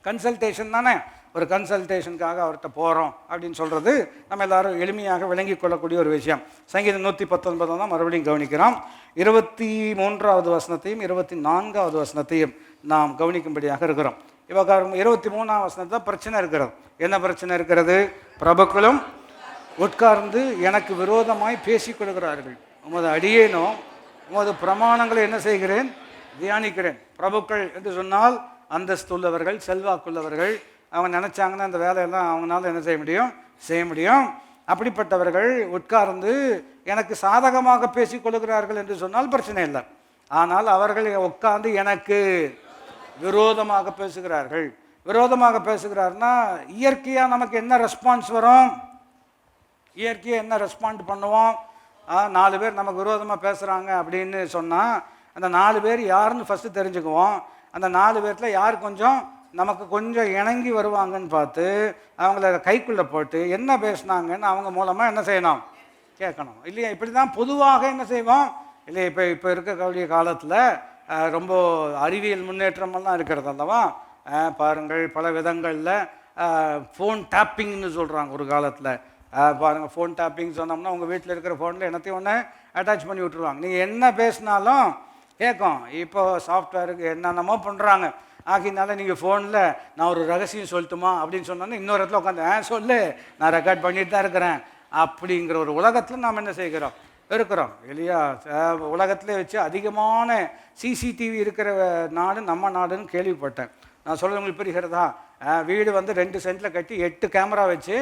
Speaker 1: கன்சல்டேஷன் தானே. ஒரு கன்சல்டேஷனுக்காக அவர்கிட்ட போகிறோம் அப்படின்னு சொல்கிறது நம்ம எல்லாரும் எளிமையாக விளங்கி கொள்ளக்கூடிய ஒரு விஷயம். சங்கீதம் 119 தான் மறுபடியும் கவனிக்கிறோம். 23வது வசனத்தையும் 24வது வசனத்தையும் நாம் கவனிக்கும்படியாக இருக்கிறோம். இப்போ 23ஆம் வசனத்தில் பிரச்சனை இருக்கிறது. என்ன பிரச்சனை இருக்கிறது? பிரபுக்களும் உட்கார்ந்து எனக்கு விரோதமாய் பேசிக் கொள்கிறார்கள், உமது அடியேனோ உமது பிரமாணங்களை என்ன செய்கிறேன்? தியானிக்கிறேன். பிரபுக்கள் என்று சொன்னால் அந்தஸ்துள்ளவர்கள், செல்வாக்குள்ளவர்கள். அவங்க நினச்சாங்கன்னா அந்த வேலையெல்லாம் அவங்களால என்ன செய்ய முடியும். அப்படிப்பட்டவர்கள் உட்கார்ந்து எனக்கு சாதகமாக பேசிக்கொள்கிறார்கள் என்று சொன்னால் பிரச்சனை இல்லை. ஆனால் அவர்கள் உட்கார்ந்து எனக்கு விரோதமாக பேசுகிறார்கள். விரோதமாக பேசுகிறாருன்னா இயற்கையாக நமக்கு என்ன ரெஸ்பான்ஸ் வரும்? இயற்கையாக என்ன ரெஸ்பாண்ட் பண்ணுவோம்? 4 பேர் நமக்கு விரோதமாக பேசுகிறாங்க அப்படின்னு சொன்னால் அந்த 4 பேர் யாருன்னு ஃபஸ்ட்டு தெரிஞ்சுக்குவோம். அந்த 4 பேர்த்தில் யார் கொஞ்சம் நமக்கு கொஞ்சம் இணங்கி வருவாங்கன்னு பார்த்து அவங்கள கைக்குள்ளே போட்டு என்ன பேசுனாங்கன்னு அவங்க மூலமாக என்ன செய்யணும்? கேட்கணும் இல்லையா? இப்படி தான் பொதுவாக என்ன செய்வோம் இல்லையா? இப்போ இருக்கக்கூடிய காலத்தில் ரொம்ப அறிவியல் முன்னேற்றமெல்லாம் இருக்கிறது அல்லவா. பாருங்கள், பல விதங்களில் ஃபோன் டேப்பிங்னு சொல்கிறாங்க. ஒரு காலத்தில் பாருங்கள், ஃபோன் டேப்பிங் சொன்னோம்னா உங்கள் வீட்டில் இருக்கிற ஃபோனில் என்னத்தையும் ஒன்று அட்டாச் பண்ணி விட்டுருவாங்க. நீங்கள் என்ன பேசினாலும் கேட்கும். இப்போ சாஃப்ட்வேருக்கு என்னென்னமோ பண்ணுறாங்க. ஆகினால நீங்கள் ஃபோனில் நான் ஒரு ரகசியம் சொல்லட்டுமா அப்படின்னு சொன்னோன்னா இன்னொரு இடத்துல உட்காந்து சொல்லு, நான் ரெக்கார்ட் பண்ணிட்டு தான் இருக்கிறேன் அப்படிங்கிற ஒரு உலகத்தில் நாம் என்ன செய்கிறோம்? இருக்கிறோம் இல்லையா? உலகத்திலே வச்சு அதிகமான சிசிடிவி இருக்கிற நாடு நம்ம நாடுன்னு கேள்விப்பட்டேன். நான் சொல்கிறது உங்களுக்கு புரிகிறதா? வீடு வந்து 2 சென்ட்டில் கட்டி 8 கேமரா வச்சு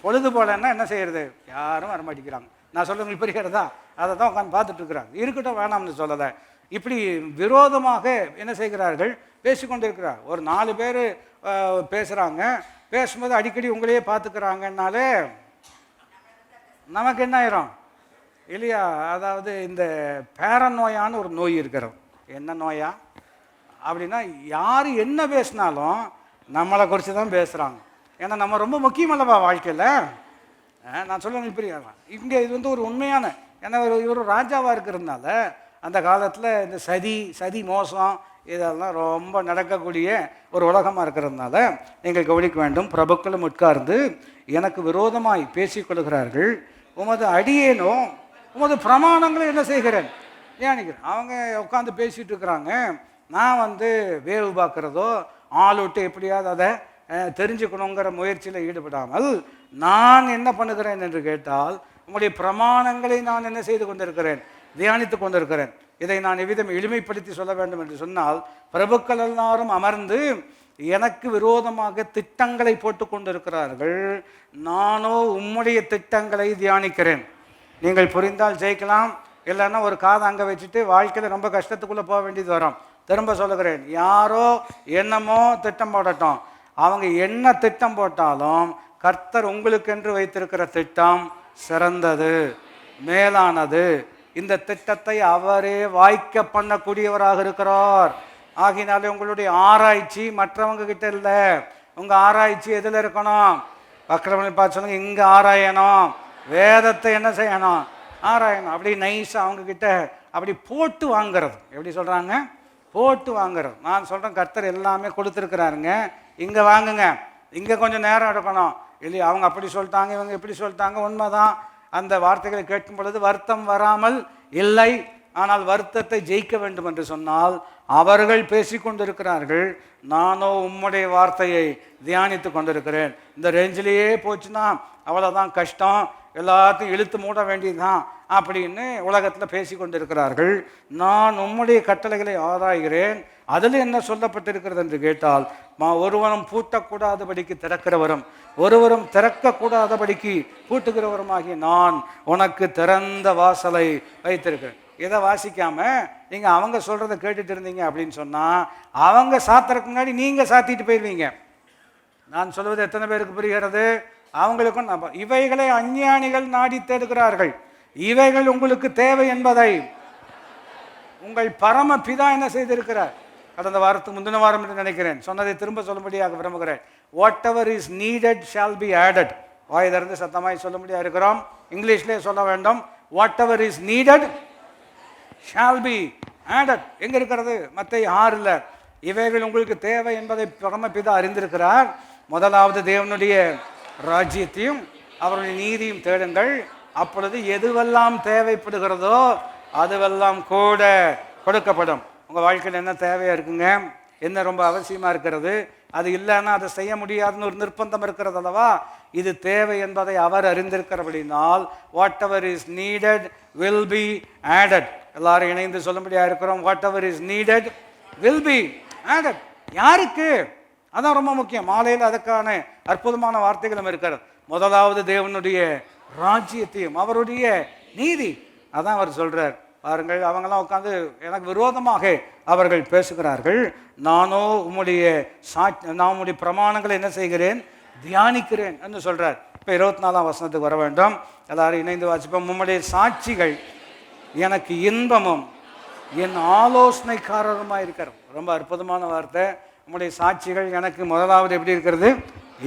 Speaker 1: பொழுது போலன்னா என்ன செய்கிறது? யாரும் வரமாட்டேங்கிறாங்க. நான் சொல்கிறது உங்களுக்கு புரிகிறதா? அதை தான் உட்காந்து பார்த்துட்ருக்குறாங்க. இருக்கட்டும், வேணாம்னு சொல்லலை. இப்படி விரோதமாக என்ன செய்கிறார்கள்? பேசிக்கொண்டு இருக்கிறார். ஒரு 4 பேர் பேசுகிறாங்க. பேசும்போது அடிக்கடி உங்களையே பார்த்துக்கிறாங்கன்னாலே நமக்கு என்ன ஆயிரும் இல்லையா? அதாவது இந்த பேரநோயான ஒரு நோய் இருக்கிறது. என்ன நோயா அப்படின்னா, யார் என்ன பேசினாலும் நம்மளை குறித்து தான் பேசுகிறாங்க. ஏன்னா நம்ம ரொம்ப முக்கியம் அல்லவா வாழ்க்கையில். நான் சொல்லுவேன் புரியா, இங்கே இது வந்து ஒரு உண்மையான, ஏன்னா இவர் ராஜாவாக இருக்கிறதுனால அந்த காலத்தில் இந்த சதி மோசம் இதெல்லாம் ரொம்ப நடக்கக்கூடிய ஒரு உலகமாக இருக்கிறதுனால நீங்கள் கவனிக்க வேண்டும். பிரபுக்களும் உட்கார்ந்து எனக்கு விரோதமாய் பேசிக்கொள்கிறார்கள், உமது அடியேனோ உமது பிரமாணங்களை என்ன செய்கிறேன் தியானிக்கிறேன். அவங்க உட்காந்து பேசிகிட்டு இருக்கிறாங்க, நான் வந்து வேவு பார்க்குறதோ ஆள் விட்டு எப்படியாவது அதை தெரிஞ்சுக்கணுங்கிற முயற்சியில் ஈடுபடாமல் நான் என்ன பண்ணுகிறேன் என்று கேட்டால், உங்களுடைய பிரமாணங்களை நான் என்ன செய்து கொண்டிருக்கிறேன், தியானித்து கொண்டிருக்கிறேன். இதை நான் எவ்விதம் எளிமைப்படுத்தி சொல்ல வேண்டும் என்று சொன்னால், பிரபுக்கள் எல்லாரும் அமர்ந்து எனக்கு விரோதமாக திட்டங்களை போட்டு கொண்டிருக்கிறார்கள், நானோ உம்முடைய திட்டங்களை தியானிக்கிறேன். நீங்கள் புரிந்தால் ஜெயிக்கலாம், இல்லைன்னா ஒரு காதை அங்கே வச்சுட்டு வாழ்க்கையில் ரொம்ப கஷ்டத்துக்குள்ளே போக வேண்டியது வரும். திரும்ப சொல்லுகிறேன், யாரோ என்னமோ திட்டம் போடட்டும், அவங்க என்ன திட்டம் போட்டாலும் கர்த்தர் உங்களுக்கென்று வைத்திருக்கிற திட்டம் சிறந்தது, மேலானது. இந்த திட்டத்தை அவரே வாய்க்க பண்ணக்கூடியவராக இருக்கிறார். ஆகினாலே உங்களுடைய ஆராய்ச்சி மற்றவங்க கிட்ட இல்லை, உங்கள் ஆராய்ச்சி எதில் இருக்கணும்? பக்கத்தில் பார்த்து சொல்லுங்க, இங்கே ஆராயணும், வேதத்தை என்ன செய்யணும், ஆராயணும். அப்படி நைஸாக அவங்கக்கிட்ட அப்படி போட்டு வாங்கிறது. எப்படி சொல்கிறாங்க? போட்டு வாங்குறது. நான் சொல்கிறேன், கர்த்தர் எல்லாமே கொடுத்துருக்குறாருங்க, இங்கே வாங்குங்க, இங்கே கொஞ்சம் நேரம் எடுக்கணும் இல்லையா. அவங்க அப்படி சொல்லிட்டாங்க, இவங்க இப்படி சொல்லிட்டாங்க. உண்மைதான், அந்த வார்த்தைகளை கேட்கும் பொழுது வருத்தம் வராமல் இல்லை. ஆனால் வருத்தத்தை ஜெயிக்க வேண்டும் என்று சொன்னால் அவர்கள் பேசி கொண்டிருக்கிறார்கள், நானோ உம்முடைய வார்த்தையை தியானித்து கொண்டிருக்கிறேன். இந்த ரேஞ்சிலேயே போச்சுன்னா அவ்வளோதான் கஷ்டம், எல்லாத்தையும் இழுத்து மூட வேண்டியதுதான் அப்படின்னு உலகத்தில் பேசி கொண்டிருக்கிறார்கள். நான் உம்முடைய கட்டளைகளை ஆராய்கிறேன், அதில் என்ன சொல்லப்பட்டிருக்கிறது என்று கேட்டால், ஒருவரும் பூட்டக்கூடாதபடிக்கு திறக்கிறவரும் ஒருவரும் திறக்கக்கூடாதபடிக்கு பூட்டுகிறவருமாகிய நான் உனக்கு திறந்த வாசலை வைத்திருக்கிறேன். இதை வாசிக்காம நீங்கள் அவங்க சொல்கிறத கேட்டுட்டு இருந்தீங்க அப்படின்னு சொன்னால், அவங்க சாத்துறதுக்கு முன்னாடி நீங்கள் சாத்திட்டு போயிடுவீங்க. நான் சொல்வது எத்தனை பேருக்கு புரிகிறது? அவங்களுக்கும் இவைகளை அஞ்ஞானிகள் நாடி தேடுகிறார்கள். இவைகள் உங்களுக்கு தேவை என்பதை உங்கள் பரம பிதா என்ன செய்திருக்கிறார்? கடந்த வாரத்துக்கு முந்தின வாரம் என்று நினைக்கிறேன் சொன்னதை திரும்ப சொல்லும்படியாக விரும்புகிறேன். What ever is needed shall be added. வாயிலிருந்து சத்தமாய் சொல்லும்படியாக இருக்கிறோம். இங்கிலீஷ்லேயே சொல்ல வேண்டும். What ever is needed shall be added. எங்கே இருக்கிறது? மத்தேயு 6. இவைகள் உங்களுக்கு தேவை என்பதை பரமபிதா அறிந்திருக்கிறார். முதலாவது தேவனுடைய ராஜ்யத்தையும் அவருடைய நீதியும் தேடுங்கள், அப்பொழுது எதுவெல்லாம் தேவைப்படுகிறதோ அதுவெல்லாம் கூட கொடுக்கப்படும். உங்கள் வாழ்க்கையில் என்ன தேவையாக இருக்குங்க, என்ன ரொம்ப அவசியமாக இருக்கிறது, அது இல்லைன்னா அதை செய்ய முடியாதுன்னு ஒரு நிர்பந்தம் இருக்கிறது அல்லவா? இது தேவை என்பதை அவர் அறிந்திருக்கிறபடினால் whatever is needed will be added. எல்லாரும் இணைந்து சொல்லும்படியாக இருக்கிறோம். Whatever is needed will be added. யாருக்கு? அதான் ரொம்ப முக்கியம். மாலையில் அதுக்கான அற்புதமான வார்த்தைகளும் இருக்கிறது. முதலாவது தேவனுடைய ராஜ்யத்தையும் அவருடைய நீதி, அதான் அவர் சொல்றார். பாருங்கள், அவங்கெல்லாம் உட்காந்து எனக்கு விரோதமாக அவர்கள் பேசுகிறார்கள், நானோ நான் உம்முடைய பிரமாணங்களை என்ன செய்கிறேன், தியானிக்கிறேன் என்று சொல்றார். இப்போ 24ஆம் வசனத்துக்கு வர வேண்டும். எல்லாரும் இணைந்து வாசிப்போம். உம்முடைய சாட்சிகள் எனக்கு இன்பமும் என் ஆலோசனைக்காரருமாக இருக்கிறது. ரொம்ப அற்புதமான வார்த்தை. உம்முடைய சாட்சிகள் எனக்கு முதலாவது எப்படி இருக்கிறது?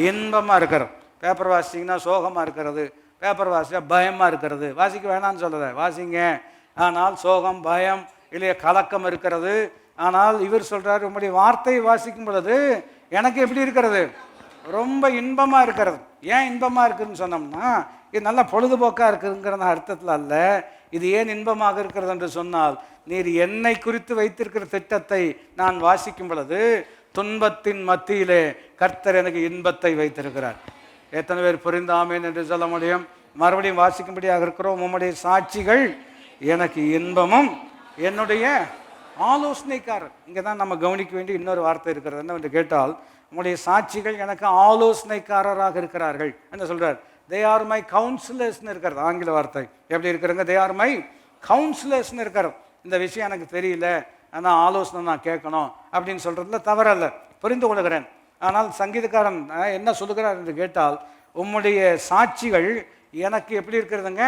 Speaker 1: இன்பமாக இருக்கிறது. பேப்பர் வாசிச்சிங்கன்னா சோகமாக இருக்கிறது, பேப்பர் வாசிச்சா பயமாக இருக்கிறது. வாசிக்க வேணான்னு சொல்லலை, வாசிங்க. ஆனால் சோகம், பயம், இல்லையா கலக்கம் இருக்கிறது. ஆனால் இவர் சொல்கிறார், உங்களுடைய வார்த்தையை வாசிக்கும் பொழுது எனக்கு எப்படி இருக்கிறது? ரொம்ப இன்பமாக இருக்கிறது. ஏன் இன்பமாக இருக்குதுன்னு சொன்னோம்னா, இது நல்ல பொழுதுபோக்காக இருக்குதுங்கிற அர்த்தத்தில் அல்ல. இது ஏன் இன்பமாக இருக்கிறது என்று சொன்னால், நீர் என்னை குறித்து வைத்திருக்கிற திட்டத்தை நான் வாசிக்கும் பொழுது துன்பத்தின் மத்தியிலே கர்த்தர் எனக்கு இன்பத்தை வைத்திருக்கிறார். எத்தனை பேர் புரிந்தாமேன் என்று சொல்ல முடியும்? மறுபடியும் வாசிக்கும்படியாக இருக்கிறோம். உம்முடைய சாட்சிகள் எனக்கு இன்பமும் என்னுடைய ஆலோசனைக்காரர். இங்கே தான் நம்ம கவனிக்க வேண்டிய இன்னொரு வார்த்தை இருக்கிறது. என்னவென்று கேட்டால், உம்முடைய சாட்சிகள் எனக்கு ஆலோசனைக்காரராக இருக்கிறார்கள் என்ன சொல்கிறார்? தே ஆர் மை கவுன்சிலர்ஸ்னு இருக்கிறது ஆங்கில வார்த்தை. எப்படி இருக்கிறாங்க? தே ஆர் மை கவுன்சிலர்ஸ்னு இருக்கிறது. இந்த விஷயம் எனக்கு தெரியல, ஆனால் ஆலோசனை நான் கேட்கணும் அப்படின்னு சொல்கிறதுல தவறல்ல, புரிந்து கொள்கிறேன். ஆனால் சங்கீதக்காரன் என்ன சொல்லுகிறார் என்று கேட்டால், உம்முடைய சாட்சிகள் எனக்கு எப்படி இருக்கிறதுங்க?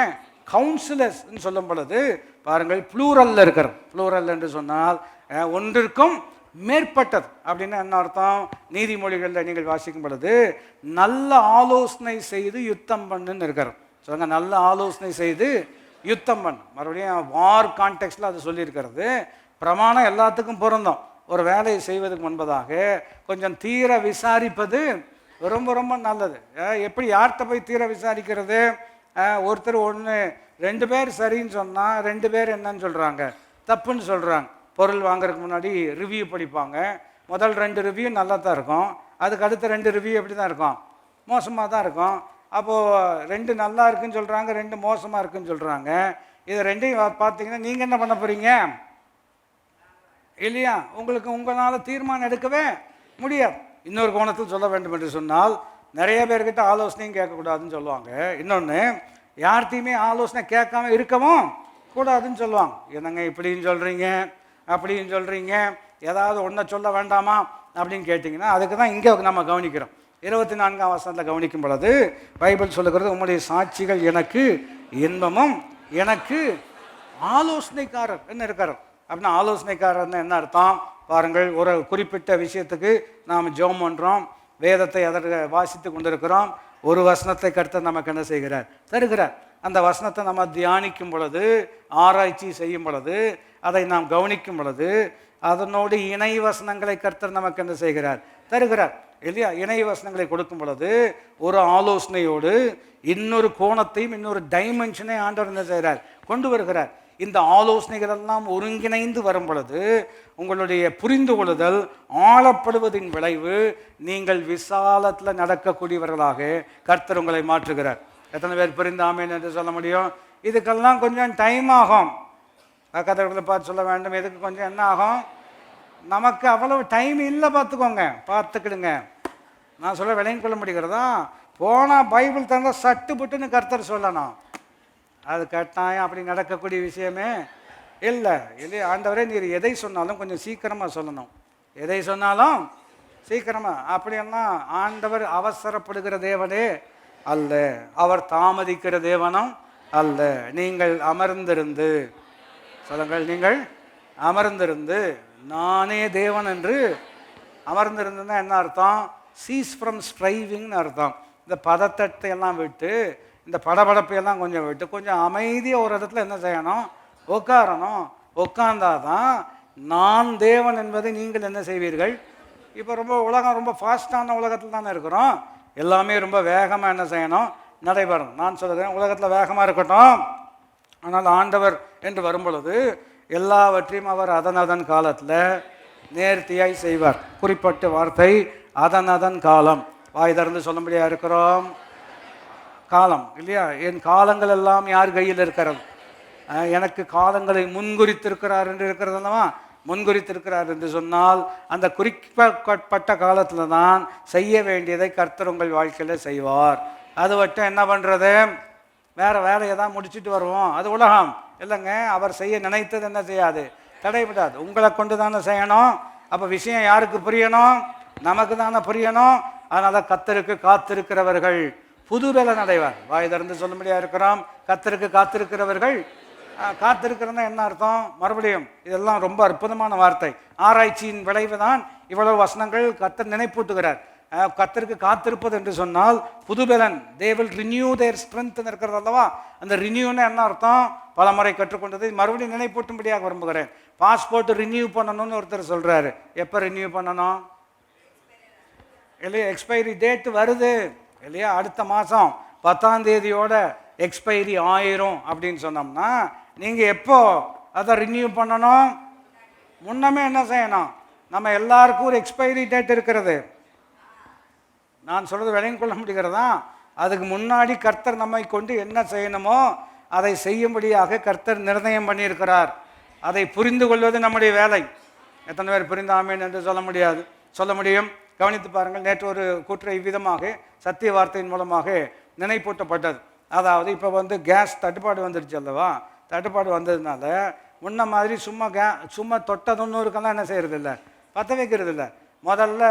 Speaker 1: கவுன்சிலர்ஸ்ன்னு சொல்லும் பொழுது பாருங்கள், ப்ளூரல்ல இருக்கிறது. ப்ளூரல் என்று சொன்னால் ஒன்றிற்கும் மேற்பட்டது. அப்படின்னா என்ன அர்த்தம்? நீதிமொழிகளில் நீங்கள் வாசிக்கும் பொழுது நல்ல ஆலோசனை செய்து யுத்தம் பண்ணுன்னு இருக்கிறோம். சொல்லுங்க, நல்ல ஆலோசனை செய்து யுத்தம் பண்ணு. மறுபடியும் வார் கான்டெக்ஸ்டில் அது சொல்லியிருக்கிறது. பிரமாணம் எல்லாத்துக்கும் பொருந்தும். ஒரு வேலையை செய்வதற்கு முன்பதாக கொஞ்சம் தீர விசாரிப்பது ரொம்ப ரொம்ப நல்லது. எப்படி யார்கிட்ட போய் தீர விசாரிக்கிறது? ஒருத்தர் ஒன்று 2 பேர் சரின்னு சொன்னால் 2 பேர் என்னன்னு சொல்கிறாங்க, தப்புன்னு சொல்கிறாங்க. பொருள் வாங்குறதுக்கு முன்னாடி ரிவ்யூ படிப்பாங்க. முதல் 2 ரிவ்யூ நல்லா தான் இருக்கும், அதுக்கு அடுத்த 2 ரிவ்யூ எப்படி தான் இருக்கும்? மோசமாக தான் இருக்கும். அப்போது 2 நல்லா இருக்குன்னு சொல்கிறாங்க, 2 மோசமாக இருக்குன்னு சொல்கிறாங்க. இது 2ஐயும் பார்த்தீங்கன்னா நீங்கள் என்ன பண்ண போகிறீங்க இல்லையா? உங்களுக்கு உங்களால் தீர்மானம் எடுக்கவே முடியாது. இன்னொரு கோணத்தில் சொல்ல வேண்டும் என்று சொன்னால், நிறைய பேர்கிட்ட ஆலோசனையும் கேட்கக்கூடாதுன்னு சொல்லுவாங்க. இன்னொன்று, யார்த்தையுமே ஆலோசனை கேட்காம இருக்கவும் கூடாதுன்னு சொல்லுவாங்க. என்னங்க இப்படின்னு சொல்கிறீங்க, அப்படின்னு சொல்கிறீங்க, ஏதாவது ஒன்றை சொல்ல வேண்டாமா அப்படின்னு கேட்டிங்கன்னா, அதுக்கு தான் இங்கே நம்ம கவனிக்கிறோம். 24ஆம் வசனத்தில் கவனிக்கும் பொழுது பைபிள் சொல்லுகிறது, உம்முடைய சாட்சிகள் எனக்கு இன்பமும் எனக்கு ஆலோசனைக்காரர் என்ன இருக்கார். அப்படின்னா ஆலோசனைக்காரர்னு என்ன அர்த்தம் பாருங்கள். ஒரு குறிப்பிட்ட விஷயத்துக்கு நாம் ஜெபம் பண்ணுறோம், வேதத்தை அதற்கு வாசித்து கொண்டிருக்கிறோம். ஒரு வசனத்தை கர்த்தர் நமக்கு என்ன செய்கிறார்? தருகிறார். அந்த வசனத்தை நம்ம தியானிக்கும் பொழுது, ஆராய்ச்சி செய்யும் பொழுது, அதை நாம் கவனிக்கும் பொழுது, அதனோடு இணை வசனங்களை கர்த்தர் நமக்கு என்ன செய்கிறார்? தருகிறார் இல்லையா? இணை வசனங்களை கொடுக்கும் பொழுது ஒரு ஆலோசனையோடு இன்னொரு கோணத்தையும் இன்னொரு டைமென்ஷனை ஆண்டவர் என்ன செய்கிறார்? கொண்டு வருகிறார். இந்த ஆலோசனைகள் எல்லாம் ஒருங்கிணைந்து வரும் பொழுது உங்களுடைய புரிந்து கொள்ளுதல் ஆளப்படுவதின் விளைவு நீங்கள் விசாலத்தில் நடக்கக்கூடியவர்களாக கர்த்தர் உங்களை மாற்றுகிறார். எத்தனை பேர் புரிந்து ஆமென் என்று சொல்ல முடியும்? இதுக்கெல்லாம் கொஞ்சம் டைம் ஆகும். பக்கத்தில் பார்த்து சொல்ல வேண்டும், இதுக்கு கொஞ்சம் என்ன ஆகும்? நமக்கு அவ்வளவு டைம் இல்லை, பார்த்துக்கோங்க, பார்த்துக்கிடுங்க. நான் சொல்ல விளையும் கொள்ள முடிகிறதா? போனால் பைபிள் தந்தால் சட்டு புட்டுன்னு கர்த்தர் சொல்லணும். அது கட்டாயம் அப்படி நடக்கக்கூடிய விஷயமே இல்லை இல்லையா? ஆண்டவரே நீர் எதை சொன்னாலும் கொஞ்சம் சீக்கிரமாக சொல்லணும், எதை சொன்னாலும் சீக்கிரமாக. அப்படியெல்லாம் ஆண்டவர் அவசரப்படுகிற தேவனே அல்ல, அவர் தாமதிக்கிற தேவனும் அல்ல. நீங்கள் அமர்ந்திருந்து சொல்லுங்கள், நீங்கள் அமர்ந்திருந்து நானே தேவன் என்று அமர்ந்திருந்துன்னா என்ன அர்த்தம்? சீஸ் ஃப்ரம் ஸ்ட்ரைவிங்னு அர்த்தம். இந்த பதத்தட்டை எல்லாம் விட்டு, இந்த படபடப்பையெல்லாம் கொஞ்சம் விட்டு, கொஞ்சம் அமைதியாக ஒரு இடத்துல என்ன செய்யணும்? உட்காரணும். உட்கார்ந்தாதான் நான் தேவன் என்பதை நீங்கள் என்ன செய்வீர்கள்? இப்போ ரொம்ப உலகம் ரொம்ப ஃபாஸ்டான உலகத்தில் தானே இருக்கிறோம். எல்லாமே ரொம்ப வேகமாக என்ன செய்யணும்? நடைபெறணும். நான் சொல்கிறேன், உலகத்தில் வேகமாக இருக்கட்டும், ஆனால் ஆண்டவர் என்று வரும்பொழுது எல்லாவற்றையும் அவர் அதன் காலத்தில் நேர்த்தியாய் செய்வார். குறிப்பிட்ட வார்த்தை அதன் காலம். வாய் திறந்து சொல்லும்படியாக இருக்கிறோம். காலம் இல்லையா? என் காலங்கள் எல்லாம் யார் கையில் இருக்கிறது? எனக்கு காலங்களை முன்குறித்திருக்கிறார் என்று இருக்கிறது அல்லவா? முன்குறித்திருக்கிறார் என்று சொன்னால் அந்த குறிப்பிட்ட காலத்தில் தான் செய்ய வேண்டியதை கர்த்தர் உங்கள் வாழ்க்கையில் செய்வார். அது மட்டும் என்ன பண்ணுறது? வேறு வேலையை தான் முடிச்சுட்டு வருவோம், அது உலகம் இல்லைங்க. அவர் செய்ய நினைத்தது என்ன செய்யாது? தடைபடாது. உங்களை கொண்டு தானே செய்யணும். அப்போ விஷயம் யாருக்கு புரியணும்? நமக்கு தானே புரியணும். அதனால் கர்த்தருக்கு காத்திருக்கிறவர்கள் புது வேலை நடைவார். வாய் திறந்து சொல்லும்படியாக இருக்கிறோம். கர்த்தருக்கு காத்திருக்கிறவர்கள். காத்திருக்கிறதுனா என்ன அர்த்தம்? மறுபடியும் இதெல்லாம் ரொம்ப அற்புதமான வார்த்தை. ஆராய்ச்சியின் விளைவு தான் இவ்வளவு வசனங்கள் கர்த்தர் நினைப்பூட்டுகிறார். கர்த்தருக்கு காத்திருப்பது என்று சொன்னால் புதுபலன், they will renew their strength இருக்கிறது அல்லவா? அந்த ரினியூன்னு என்ன அர்த்தம்? பல முறை கற்றுக்கொண்டது மறுபடியும் நினைப்பூட்டும்படியாக விரும்புகிறேன். பாஸ்போர்ட் ரினியூ பண்ணணும்னு ஒருத்தர் சொல்கிறாரு. எப்போ ரினியூ பண்ணணும் இல்லையா? எக்ஸ்பைரி டேட் வருது இல்லையா? அடுத்த மாதம் 10ஆம் தேதியோட எக்ஸ்பைரி ஆயிரும் அப்படின்னு சொன்னோம்னா நீங்கள் எப்போ அதை ரினியூ பண்ணணும்? முன்னமே என்ன செய்யணும்? நம்ம எல்லாருக்கும் ஒரு எக்ஸ்பைரி டேட் இருக்கிறது. நான் சொல்கிறது விளையும் கொள்ள முடிகிறதா? அதுக்கு முன்னாடி கர்த்தர் நம்மை கொண்டு என்ன செய்யணுமோ அதை செய்யும்படியாக கர்த்தர் நிர்ணயம் பண்ணியிருக்கிறார். அதை புரிந்து கொள்வது நம்முடைய வேலை. எத்தனை பேர் புரிந்தாமேன் என்று சொல்ல முடியாது, சொல்ல முடியும். கவனித்து பாருங்கள். நேற்று ஒரு கூற்றை இவ்விதமாக சத்திய வார்த்தையின் மூலமாக நினைப்பூட்டப்பட்டது. அதாவது இப்போ கேஸ் தட்டுப்பாடு வந்துடுச்சு அல்லவா? தட்டுப்பாடு வந்ததுனால முன்ன மாதிரி சும்மா தொட்டதுன்னுக்கெல்லாம் என்ன செய்கிறது இல்லை, பற்ற வைக்கிறது இல்லை. முதல்ல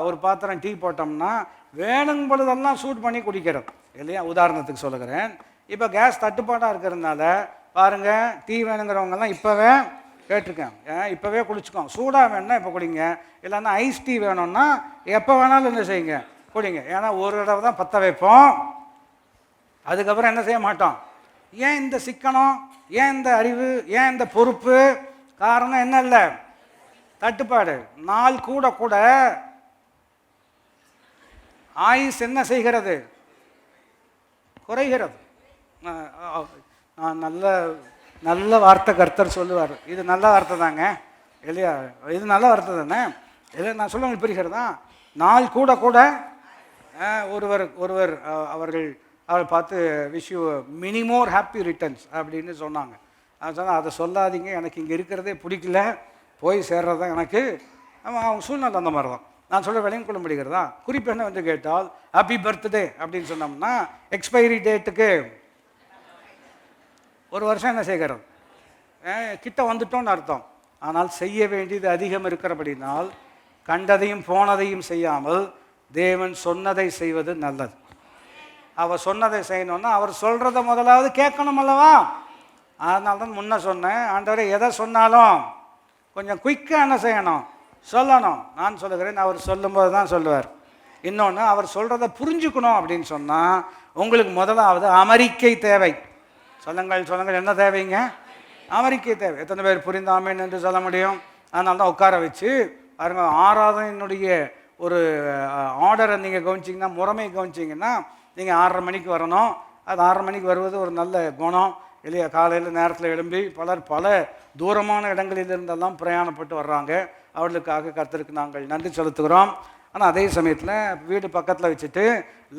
Speaker 1: ஒரு பாத்திரம் டீ போட்டோம்னா வேணும் பொழுதெல்லாம் சூட் பண்ணி குடிக்கிறோம் இல்லையா? உதாரணத்துக்கு சொல்லுகிறேன். இப்போ கேஸ் தட்டுப்பாடாக இருக்கிறதுனால பாருங்கள், டீ வேணுங்கிறவங்கெல்லாம் இப்போவே கேட்டிருக்கேன். இப்போவே குடிச்சுக்கோ, சூடாக வேணும்னா இப்போ குடிங்க, இல்லைன்னா ஐஸ் டீ வேணும்னா எப்போ வேணாலும் என்ன செய்யுங்க, குடிங்க. ஏன்னா ஒரு தடவை தான் பற்ற வைப்போம், அதுக்கப்புறம் என்ன செய்ய மாட்டோம். ஏன் இந்த சிக்கனம், ஏன் இந்த அறிவு, ஏன் இந்த பொறுப்பு? காரணம் என்ன இல்லை, தட்டுப்பாடு. நாள் கூட கூட ஆயுஸ் என்ன செய்கிறது, குறைகிறது. நல்ல நல்ல வார்த்தை கர்த்தர் சொல்லுவார், இது நல்ல வார்த்தை தாங்க இல்லையா, இது நல்ல வார்த்தை தானே இல்லை, நான் சொல்ல உங்களுக்கு புரிகிறதா? நாள் கூட கூட ஒருவர் அவரை பார்த்து wish you many more happy returns அப்படின்னு சொன்னாங்க. சொன்னால் அதை சொல்லாதீங்க, எனக்கு இங்கே இருக்கிறதே பிடிக்கல, போய் சேர்றது தான் எனக்கு. அவங்க சூழ்நிலை அந்த மாதிரி தான். நான் சொல்ல விளையும் கொள்ள முடிகிறதா? குறிப்பு என்ன வந்து கேட்டால், ஹாப்பி பர்த்டே அப்படின்னு சொன்னோம்னா எக்ஸ்பைரி டேட்டுக்கு ஒரு வருஷம் என்ன செய்கிறது, கிட்ட வந்துட்டோன்னு அர்த்தம். ஆனால் செய்ய வேண்டியது அதிகம் இருக்கிறபடினால் கண்டதையும் போனதையும் செய்யாமல் தேவன் சொன்னதை செய்வது நல்லது. அவர் சொன்னதை செய்யணும்னா அவர் சொல்கிறத முதலாவது கேட்கணும் அல்லவா? அதனால தான் முன்ன சொன்னேன், ஆண்டவரே எதை சொன்னாலும் கொஞ்சம் குயிக்காக என்ன செய்யணும், சொல்லணும். நான் சொல்லுகிறேன், அவர் சொல்லும்போது தான் சொல்லுவார். இன்னொன்று, அவர் சொல்கிறத புரிஞ்சுக்கணும் அப்படின்னு சொன்னால் உங்களுக்கு முதலாவது அமெரிக்கை தேவை. சொல்லுங்கள் என்ன தேவைங்க, அமெரிக்கை தேவை. எத்தனை பேர் புரிந்தாமேன்னு என்று சொல்ல முடியும்? அதனால தான் உட்கார வச்சு பாருங்க, ஆராதனையினுடைய ஒரு ஆர்டரை நீங்கள் கவனிச்சிங்கன்னா, முறைமை கவனிச்சிங்கன்னா, நீங்கள் 6:30 மணிக்கு வரணும். அது 6:30 மணிக்கு வருவது ஒரு நல்ல குணம் இல்லையா? காலையில் நேரத்தில் எழும்பி பல தூரமான இடங்களிலிருந்தெல்லாம் பிரயாணப்பட்டு வர்றாங்க. அவர்களுக்காக கர்த்தருக்கு நாங்கள் நன்றி செலுத்துகிறோம். ஆனால் அதே சமயத்தில் வீடு பக்கத்தில் வச்சுட்டு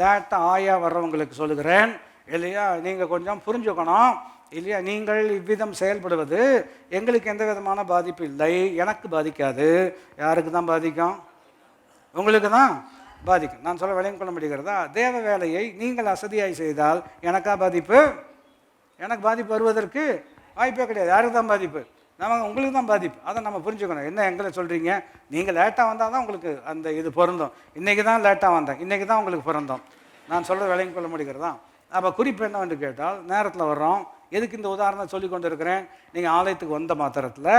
Speaker 1: லேட்டாக ஆயா வர்றவங்களுக்கு சொல்லுகிறேன் இல்லையா, நீங்கள் கொஞ்சம் புரிஞ்சுக்கணும் இல்லையா, நீங்கள் இவ்விதம் செயல்படுவது எங்களுக்கு எந்த விதமான பாதிப்பு இல்லை, எனக்கு பாதிக்காது. யாருக்கு தான் பாதிக்கும்? உங்களுக்கு தான் பாதிக்கும். நான் சொல்ல விளையும் கொள்ள முடிகிறதா? தேவ வேலையை நீங்கள் அசதியாய் செய்தால் எனக்கா பாதிப்பு? எனக்கு பாதிப்பு வருவதற்கு வாய்ப்பே கிடையாது. யாருக்கு தான் பாதிப்பு? உங்களுக்கு தான் பாதிப்பு. அதை நம்ம புரிஞ்சுக்கணும். என்ன எங்களை சொல்கிறீங்க, நீங்கள் லேட்டாக வந்தால் தான் உங்களுக்கு அந்த இது பொருந்தும். இன்றைக்கி தான் லேட்டாக வந்தேன், இன்றைக்கி தான் உங்களுக்கு பொருந்தும். நான் சொல்கிற விளையும் கொள்ள முடிகிறதா? அப்போ குறிப்பு என்னவென்று கேட்டால், நேரத்தில் வர்றோம். எதுக்கு இந்த உதாரணம் சொல்லி கொண்டு இருக்கிறேன்? நீங்கள் ஆலயத்துக்கு வந்த மாத்திரத்தில்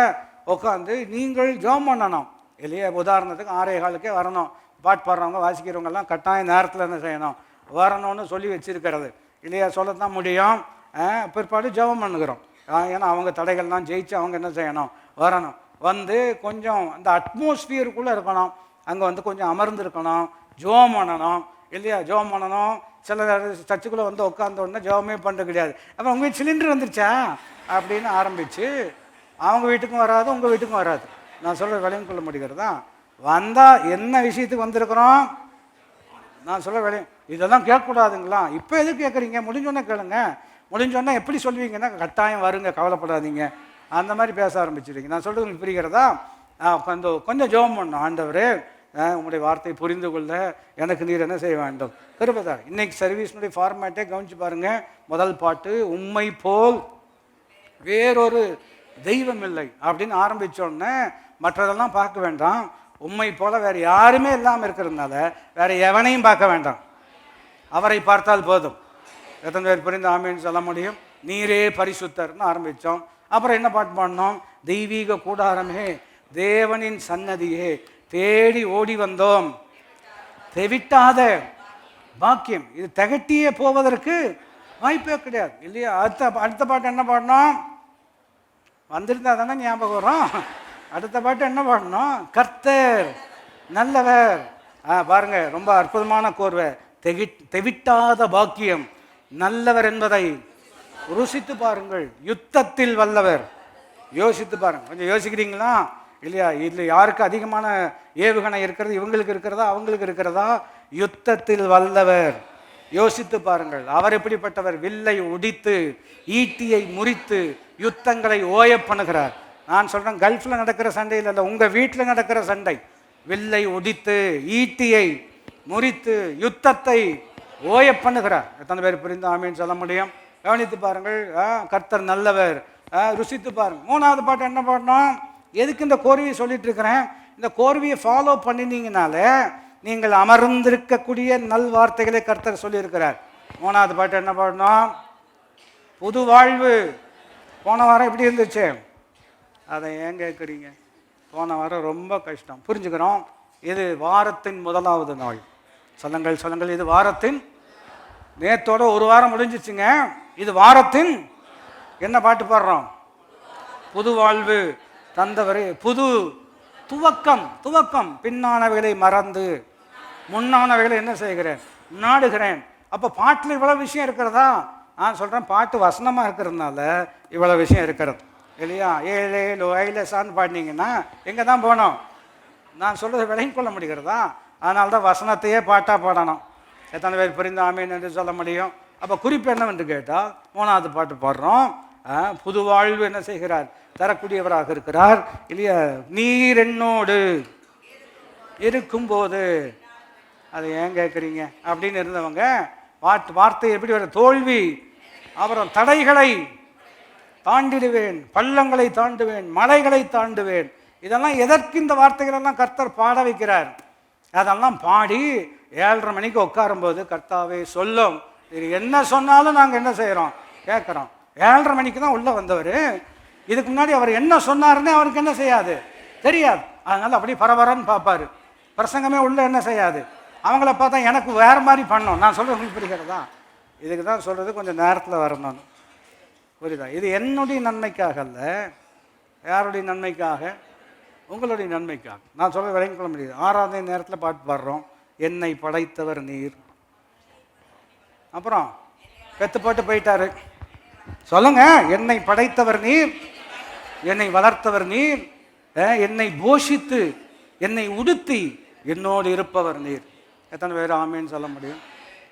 Speaker 1: உட்காந்து நீங்கள் ஜெபம் பண்ணணும் இல்லையா? உதாரணத்துக்கு 6:15 வரணும். பாட்டு பாடுறவங்க வாசிக்கிறவங்கெல்லாம் கட்டாயம் நேரத்தில் என்ன செய்யணும், வரணும்னு சொல்லி வச்சிருக்கிறது இல்லையா? சொல்லத்தான் முடியும். பிற்பாடு ஜெபம் பண்ணுகிறோம். ஏன்னா அவங்க தடைகள்லாம் ஜெயிச்சு அவங்க என்ன செய்யணும், வரணும். வந்து கொஞ்சம் அந்த அட்மாஸ்பியருக்குள்ளே இருக்கணும். அங்கே வந்து கொஞ்சம் அமர்ந்துருக்கணும், ஜெபம் பண்ணணும் இல்லையா? ஜெபம் பண்ணணும். சில சர்ச்சுக்குள்ளே வந்து உட்காந்த உடனே ஜெபமே பண்ண கிடையாது. அப்புறம் உங்கள் வீட்டு சிலிண்டர் வந்துருச்சா அப்படின்னு ஆரம்பித்து அவங்க வீட்டுக்கும் வராது, உங்கள் வீட்டுக்கும் வராது. நான் சொல்கிற விளையும் கொள்ள முடிகிறதா? வந்தால் என்ன விஷயத்துக்கு வந்திருக்கிறோம், நான் சொல்ல விளையும் இதெல்லாம் கேட்கக்கூடாதுங்களா? இப்போ எதுக்கு கேட்குறீங்க? முடிஞ்சோன்னே கேளுங்க. முடிஞ்சோன்னா எப்படி சொல்லுவீங்கன்னா, கட்டாயம் வருங்க, கவலைப்படாதீங்க, அந்த மாதிரி பேச ஆரம்பிச்சிருவீங்க. நான் சொல்கிறது உங்களுக்கு புரிகிறதா? கொஞ்சம் ஜெபம் பண்ணணும். ஆண்டவரே, உங்களுடைய வார்த்தையை புரிந்து கொள்ள எனக்கு நீர் என்ன செய்ய வேண்டும், கிருபை. இன்னைக்கு சர்வீஸ்னுடைய ஃபார்மேட்டே கவனிச்சு பாருங்கள். முதல் பாட்டு, உம்மை போல் வேறொரு தெய்வம் இல்லை அப்படின்னு ஆரம்பித்தோடனே மற்றதெல்லாம் பார்க்க வேண்டாம். உம்மை போல வேறு யாருமே இல்லாமல் இருக்கிறதுனால வேறு எவனையும் பார்க்க வேண்டாம், அவரை பார்த்தால் போதும். எத்தனை பேர் புரிந்து ஆமேன்னு சொல்ல முடியும்? நீரே பரிசுத்தர்னு ஆரம்பித்தோம். அப்புறம் என்ன பாட்டு பாடினோம்? தெய்வீக கூடாரமே, தேவனின் சன்னதியே, தேடி ஓடி வந்தோம், தெவிட்டாத பாக்கியம். இது திகட்டியே போவதற்கு வாய்ப்பே கிடையாது இல்லையா? அடுத்த பாட்டு என்ன பாடணும்? வந்திருந்தா தானே ஞாபகம் வரும். அடுத்த பாட்டு என்ன பாடணும்? கர்த்தர் நல்லவர். பாருங்க, ரொம்ப அற்புதமான கோர்வை. தெவிட்டாத பாக்கியம், நல்லவர் என்பதை ருசித்து பாருங்கள், யுத்தத்தில் வல்லவர். யோசித்து பாருங்க. கொஞ்சம் யோசிக்கிறீங்களா இல்லையா? இல்லை, யாருக்கு அதிகமான ஏவுகணை இருக்கிறது, இவங்களுக்கு இருக்கிறதா அவங்களுக்கு இருக்கிறதா? யுத்தத்தில் வல்லவர். யோசித்து பாருங்கள், அவர் எப்படிப்பட்டவர்? வில்லை ஒடித்து ஈட்டியை முறித்து யுத்தங்களை ஓய பண்ணுகிறார். நான் சொல்கிறேன், கல்ஃபில் நடக்கிற சண்டையில் இல்லை, உங்கள் வீட்டில் நடக்கிற சண்டை. வில்லை ஒடித்து ஈட்டியை முறித்து யுத்தத்தை ஓய பண்ணுகிறார். எத்தனை பேர் புரிந்து ஆமீன்னு சொல்ல முடியும்? கவனித்து பாருங்கள். கர்த்தர் நல்லவர். ருசித்து பாருங்கள். மூணாவது பாட்டு என்ன பாடணும்? எதுக்கு இந்த கோர்வையை சொல்லிட்டு இருக்கிறேன்? இந்த கோர்வையை ஃபாலோ பண்ணினீங்கனாலே நீங்கள் அமர்ந்திருக்கக்கூடிய நல் வார்த்தைகளை கர்த்தர் சொல்லியிருக்கிறார். மூணாவது பாட்டு என்ன பாடணும்? புது வாழ்வு. போன வாரம் எப்படி இருந்துச்சு? அதை ஏன் கேட்குறீங்க? போன வாரம் ரொம்ப கஷ்டம், புரிஞ்சுக்கிறோம். இது வாரத்தின் முதலாவது நாள். சொல்லுங்கள் சொல்லுங்கள், இது வாரத்தின், நேத்தோட ஒரு வாரம் முடிஞ்சிச்சுங்க. இது வாரத்தின் என்ன பாட்டு பாடுறோம்? புது வாழ்வு தந்தவரே, புது துவக்கம். துவக்கம், பின்னானவைகளை மறந்து முன்னானவைகளை என்ன செய்கிறேன்? நாடுகிறேன். அப்போ பாட்டில் இவ்வளோ விஷயம் இருக்கிறதா? நான் சொல்கிறேன், பாட்டு வசனமாக இருக்கிறதுனால இவ்வளோ விஷயம் இருக்கிறது இல்லையா? ஏழே லோ ஐலசான்னு பாடினீங்கன்னா எங்கே தான் போனோம்? நான் சொல்கிறது விளங்கி கொள்ள முடிகிறதா? அதனால தான் வசனத்தையே பாட்டாக பாடணும். எத்தனை பேர் புரிந்து ஆமீன் என்று சொல்ல முடியும்? அப்போ குறிப்பு என்னவென்று கேட்டால் 3வது பாட்டு பாடுறோம். புது வாழ்வு என்ன செய்கிறார்? தரக்கூடியவராக இருக்கிறார் இல்லையா? நீர் என்னோடு இருக்கும்போது, அதை ஏன் கேட்குறீங்க அப்படின்னு இருந்தவங்க வார்த்தை எப்படி வர? தோல்வி, அப்புறம் தடைகளை தாண்டிடுவேன், பள்ளங்களை தாண்டுவேன், மலைகளை தாண்டுவேன். இதெல்லாம் எதற்கு இந்த வார்த்தைகளெல்லாம் கர்த்தர் பாட வைக்கிறார்? அதெல்லாம் பாடி 7:30 மணிக்கு உட்காரும்போது கர்த்தாவே சொல்லும், இது என்ன சொன்னாலும் நாங்கள் என்ன செய்கிறோம்? கேட்குறோம். 7:30 மணிக்கு தான் உள்ளே வந்தவர். இதுக்கு முன்னாடி அவர் என்ன சொன்னாருன்னு அவருக்கு என்ன செய்யாது? தெரியாது. அதனால் அப்படி பரபரன்னு பார்ப்பார். பிரசங்கமே உள்ள என்ன செய்யாது? அவங்கள பார்த்தா எனக்கு வேறு மாதிரி பண்ணணும். நான் சொல்கிறது உங்களுக்கு புரிகிறதா? இதுக்கு தான் சொல்கிறது கொஞ்சம் நேரத்தில் வரணும். புரியுதா? இது என்னுடைய நன்மைக்காக அல்ல. யாருடைய நன்மைக்காக? உங்களுடைய நன்மைக்காக. நான் சொல்ல விளங்கிக் கொள்ள முடியுது. 6வது நேரத்தில் பாட்டு பாடுறோம், என்னை படைத்தவர் நீர். அப்புறம் பெத்து போட்டு போயிட்டாரு. சொல்லுங்க, என்னை படைத்தவர் நீர், என்னை வளர்த்தவர் நீர், என்னை போஷித்து என்னை உடுத்தி என்னோடு இருப்பவர் நீர். எத்தனை பேர் ஆமேன்னு சொல்ல முடியும்?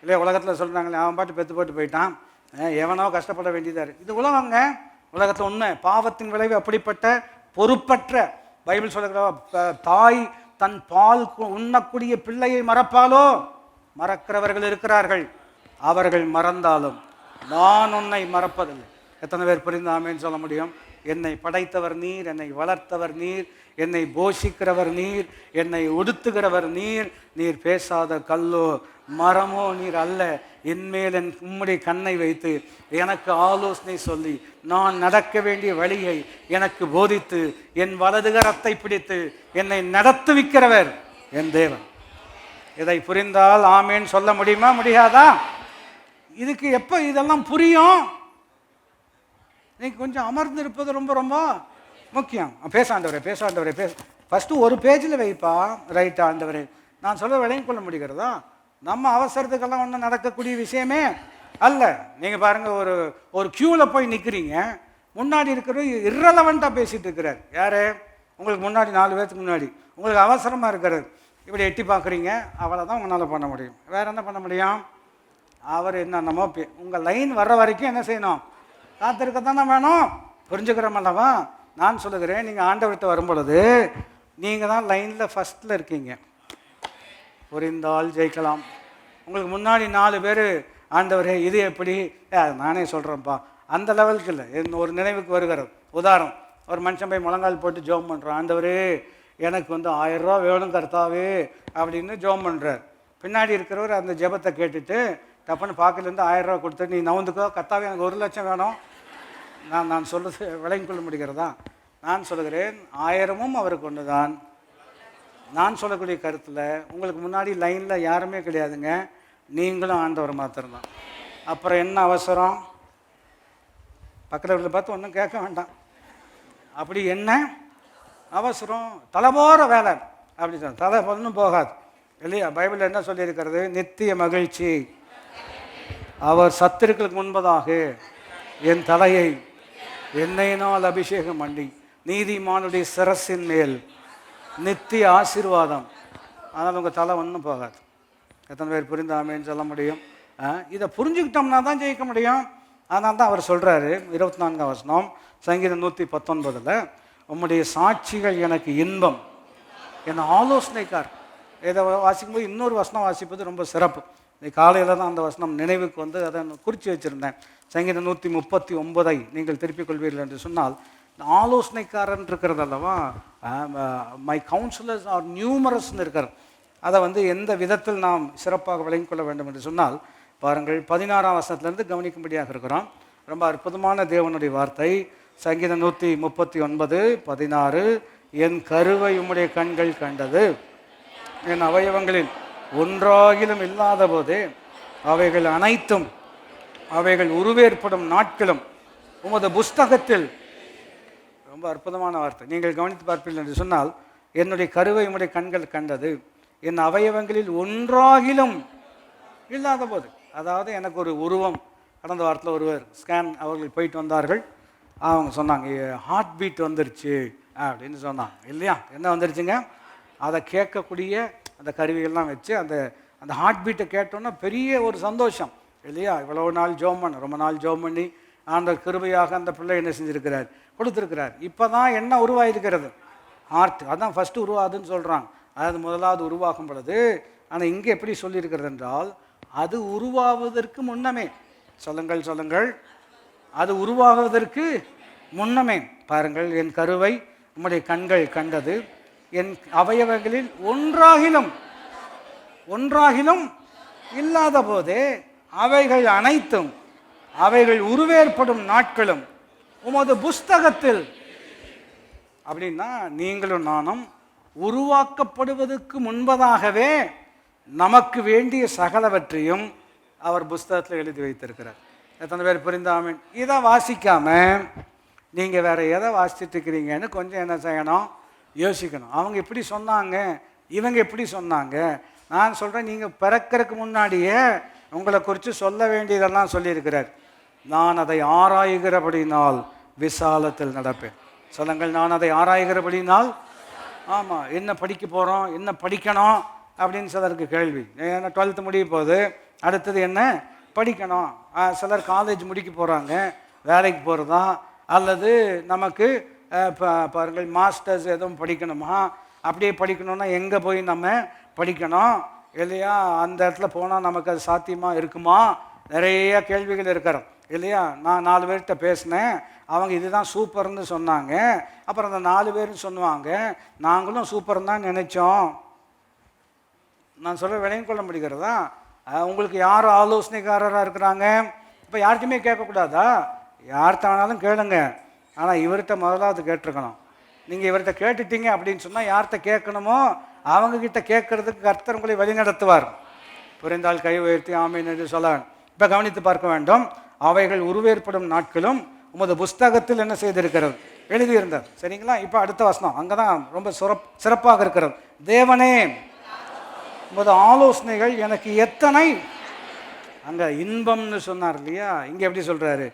Speaker 1: இல்லையா? உலகத்தில் சொல்கிறாங்களே, அவன் பாட்டு பெத்து போட்டு போயிட்டான், எவனோ கஷ்டப்பட வேண்டியதாக இருக்குது. இது உலகங்க. உலகத்தில் உண்மை. பாவத்தின் விளைவு அப்படிப்பட்ட பொறுப்பற்ற, பைபிள் சொல்லுகிற தாய் தன் பால் உண்ணக்கூடிய பிள்ளையை மறப்பாலோ? மறக்கிறவர்கள் இருக்கிறார்கள். அவர்கள் மறந்தாலும் நான் உன்னை மறப்பதில்லை. எத்தனை பேர் புரிந்து ஆமேன்னு சொல்ல முடியும்? என்னை படைத்தவர் நீர், என்னை வளர்த்தவர் நீர், என்னை போஷிக்கிறவர் நீர், என்னை உடுத்துகிறவர் நீர். நீர் பேசாத கல்லோ மரமோ நீர் அல்ல. என்மேல் என் உம்முடைய கண்ணை வைத்து எனக்கு ஆலோசனை சொல்லி நான் நடக்க வேண்டிய வழியை எனக்கு போதித்து என் வலதுகரத்தை பிடித்து என்னை நடத்துவிக்கிறவர் என் தேவன். இதை புரிந்தால் ஆமேன்னு சொல்ல முடியுமா? முடியாதா? இதுக்கு எப்போ இதெல்லாம் புரியும்? நீங்கள் கொஞ்சம் அமர்ந்து இருப்பது ரொம்ப ரொம்ப முக்கியம். பேசாண்டவரே பேசாண்டவரே ஃபஸ்ட்டு ஒரு பேஜில் வைப்பா. ரைட் ஆண்டவரே, நான் சொல்ல விளங்கிக் கொள்ள முடிகிறதா? நம்ம அவசரத்துக்கெல்லாம் ஒன்றும் நடக்கக்கூடிய விஷயமே அல்ல. நீங்கள் பாருங்கள், ஒரு க்யூவில் போய் நிற்கிறீங்க, முன்னாடி இருக்கிற இரலவெண்ட்டாக பேசிகிட்டு இருக்கிறார். யார்? உங்களுக்கு முன்னாடி 4 பேருக்கு முன்னாடி உங்களுக்கு அவசரமாக இருக்கிறது. இப்படி எட்டி பார்க்குறீங்க, அவ்வளோதான் உங்களால் பண்ண முடியும். வேறு என்ன பண்ண முடியும்? அவர் என்னென்னமோ உங்கள் லைன் வர்ற வரைக்கும் என்ன செய்யணும்? காத்திருக்க தானே வேணும். புரிஞ்சுக்கிறோம் அல்லவா? நான் சொல்லுகிறேன், நீங்கள் ஆண்டவர்கிட்ட வரும் பொழுது நீங்கள் தான் லைனில் ஃபஸ்ட்டில் இருக்கீங்க. புரிந்தால் ஜெயிக்கலாம். உங்களுக்கு முன்னாடி 4 பேர் ஆண்டவரே இது எப்படி, நானே சொல்கிறேன்ப்பா, அந்த லெவலுக்கு இல்லை. ஒரு நினைவுக்கு வருகிறது உதாரணம். ஒரு மனுஷன் போய் முழங்கால் போட்டு ஜோம் பண்ணுறான், ஆண்டவரே எனக்கு 1000 ரூபா வேணும் கர்த்தாவே அப்படின்னு ஜோம் பண்ணுறார். பின்னாடி இருக்கிறவர் அந்த ஜெபத்தை கேட்டுட்டு டப்புன்னு பாக்கெட்லேருந்து 1000 ரூபா கொடுத்து, நீ நவுந்துக்கோ கர்த்தாவே எனக்கு 1 லட்சம் வேணும். நான் சொல்லுறது விளங்கிக் கொள்ள முடிகிறதா? நான் சொல்லுகிறேன், 1000ம் அவருக்கு ஒன்று தான். நான் சொல்லக்கூடிய கருத்தில் உங்களுக்கு முன்னாடி லைனில் யாருமே கிடையாதுங்க, நீங்களும் ஆண்டவர் மாத்திரம்தான். அப்புறம் என்ன அவசரம்? பக்கத்தில் பார்த்து ஒன்றும் கேட்க வேண்டாம். அப்படி என்ன அவசரம்? தலை போகிற வேலை அப்படி சொன்ன தலை ஒன்றும் போகாது இல்லையா? பைபிள் என்ன சொல்லியிருக்கிறது? நித்திய மகிழ்ச்சி அவர் சத்துருக்களுக்கு முன்பதாக என் தலையை எண்ணெயினால் அபிஷேகம் பண்ணி நீதிமானுடைய சிரசின் மேல் நித்திய ஆசீர்வாதம். அதனால் உங்கள் தலை ஒன்றும் போகாது. எத்தனை பேர் புரிந்தாமேன்னு சொல்ல முடியும்? இதை புரிஞ்சுக்கிட்டோம்னா தான் ஜெயிக்க முடியும். அதனால தான் அவர் சொல்கிறாரு 24ஆம் வசனம் சங்கீதம் 119, உம்முடைய சாட்சிகள் எனக்கு இன்பம், என் ஆலோசனைக்கார். இதை வாசிக்கும்போது இன்னொரு வசனம் வாசிப்பது ரொம்ப சிறப்பு. காலையில் தான் அந்த வசனம் நினைவுக்கு வந்து அதை குறித்து வச்சுருந்தேன். சங்கீதம் 139 நீங்கள் திருப்பிக் கொள்வீர்கள் என்று சொன்னால், ஆலோசனைக்காரன் இருக்கிறது அல்லவா, மை கவுன்சிலர்ஸ் ஆர் நியூமரஸ்ன்னு இருக்கிறது. அதை வந்து எந்த விதத்தில் நாம் சிறப்பாக விளங்கிக் கொள்ள வேண்டும் என்று சொன்னால், பாருங்கள் 16ஆம் வசனத்திலேருந்து கவனிக்கும்படியாக இருக்கிறோம். ரொம்ப அற்புதமான தேவனுடைய வார்த்தை. சங்கீதம் 139:16, என் கருவை உம்முடைய கண்கள் கண்டது, என் அவயவங்களில் ஒன்றாகிலும் இல்லாத போதே அவைகள் அனைத்தும் அவைகள் உருவேற்படும் நாட்களும் உமது புஸ்தகத்தில். ரொம்ப அற்புதமான வார்த்தை, நீங்கள் கவனித்து பார்ப்பீர்கள் என்று சொன்னால், என்னுடைய கருவை உம்முடைய கண்கள் கண்டது, என் அவயவங்களில் ஒன்றாகிலும் இல்லாத போது. அதாவது எனக்கு ஒரு உருவம், கடந்த வாரத்தில் ஒருவர் ஸ்கேன் அவர்கள் போயிட்டு வந்தார்கள், அவங்க சொன்னாங்க ஹார்ட் பீட் வந்துருச்சு அப்படின்னு சொன்னாங்க இல்லையா. என்ன வந்துருச்சுங்க? அதை கேட்கக்கூடிய அந்த கருவிகள்லாம் வச்சு அந்த அந்த ஹார்ட் பீட்டை கேட்டோன்னா பெரிய ஒரு சந்தோஷம் இல்லையா. இவ்வளவு நாள் ஜோம் பண்ண, ரொம்ப நாள் ஜோம் பண்ணி அந்த கிருபையாக அந்த பிள்ளை என்ன செஞ்சுருக்கிறார், கொடுத்துருக்கிறார். இப்போ தான் என்ன உருவாயிருக்கிறது? ஹார்ட். அதான் ஃபஸ்ட்டு உருவாதுன்னு சொல்கிறாங்க. அதாவது முதலாவது உருவாகும் பொழுது. ஆனால் இங்கே எப்படி சொல்லியிருக்கிறது என்றால், அது உருவாவதற்கு முன்னமே. சொல்லுங்கள் சொல்லுங்கள், அது உருவாகுவதற்கு முன்னமே. பாருங்கள், என் கருவை உம்முடைய கண்கள் கண்டது, என் அவயவங்களில் ஒன்றாகிலும் இல்லாத போதே அவைகள் அனைத்தும் அவைகள் உருவேற்படும் நாட்களும் உமது புஸ்தகத்தில். அப்படின்னா நீங்களும் நானும் உருவாக்கப்படுவதற்கு முன்பதாகவே நமக்கு வேண்டிய சகலவற்றையும் அவர் புஸ்தகத்தில் எழுதி வைத்திருக்கிறார். எத்தனை பேர் புரிந்தாமன்? இதை வாசிக்காம நீங்கள் வேற எதை வாசிச்சுட்டு இருக்கிறீங்கன்னு கொஞ்சம் என்ன செய்யணும், யோசிக்கணும். அவங்க எப்படி சொன்னாங்க, இவங்க எப்படி சொன்னாங்க. நான் சொல்கிறேன், நீங்கள் பிறக்கிறதுக்கு முன்னாடியே உங்களை குறித்து சொல்ல வேண்டியதெல்லாம் சொல்லியிருக்கிறார். நான் அதை ஆராய்கிறபடினால் விசாலத்தில் நடப்பேன். சொல்லுங்கள், நான் அதை ஆராய்கிறபடினால். ஆமாம், என்ன படிக்க போகிறோம், என்ன படிக்கணும் அப்படின்னு சிலருக்கு கேள்வி. ஏன்னா 12th முடிய போகுது, அடுத்தது என்ன படிக்கணும். சிலர் காலேஜ் முடிக்க போகிறாங்க, வேலைக்கு போகிறதா, அல்லது நமக்கு பாருங்கள் மாஸ்டர்ஸ் எதுவும் படிக்கணுமா, அப்படியே படிக்கணும்னா எங்கே போய் நம்ம படிக்கணும் இல்லையா, அந்த இடத்துல போனால் நமக்கு அது சாத்தியமாக இருக்குமா, நிறைய கேள்விகள் இருக்கிறோம் இல்லையா. நான் 4 பேர்கிட்ட பேசினேன், அவங்க இதுதான் சூப்பர்னு சொன்னாங்க. அப்புறம் அந்த 4 பேரும் சொன்னாங்க, நாங்களும் சூப்பர்னு தான் நினச்சோம். நான் சொல்ல விளையும் கொள்ள முடிகிறதா? உங்களுக்கு யார் ஆலோசனைக்காரராக இருக்கிறாங்க? இப்போ யார்கிட்டையுமே கேட்கக்கூடாதா? யார்கிட்ட வேணாலும் கேளுங்க, ஆனால் இவர்கிட்ட முதலாவது கேட்டிருக்கணும். நீங்கள் இவர்கிட்ட கேட்டுட்டீங்க அப்படின்னு சொன்னால் யார்கிட்ட கேட்கணுமோ அவங்கக்கிட்ட கேட்கறதுக்கு கர்த்தர் உங்களை வழி நடத்துவார். புரிந்தால் கை உயர்த்தி ஆமீன் என்று சொல்ல வேண்டும். இப்போ கவனித்து பார்க்க வேண்டும். அவைகள் உருவேற்படும் நாட்களும் உமது புஸ்தகத்தில் என்ன செய்திருக்கிறது, எழுதியிருந்தார். சரிங்களா? இப்போ அடுத்த வசனம் அங்கே தான் ரொம்ப சிறப்பாக இருக்கிறது. தேவனே உமது ஆலோசனைகள் எனக்கு எத்தனை. அங்கே இன்பம்னு சொன்னார் இல்லையா, இங்கே எப்படி சொல்கிறாரு,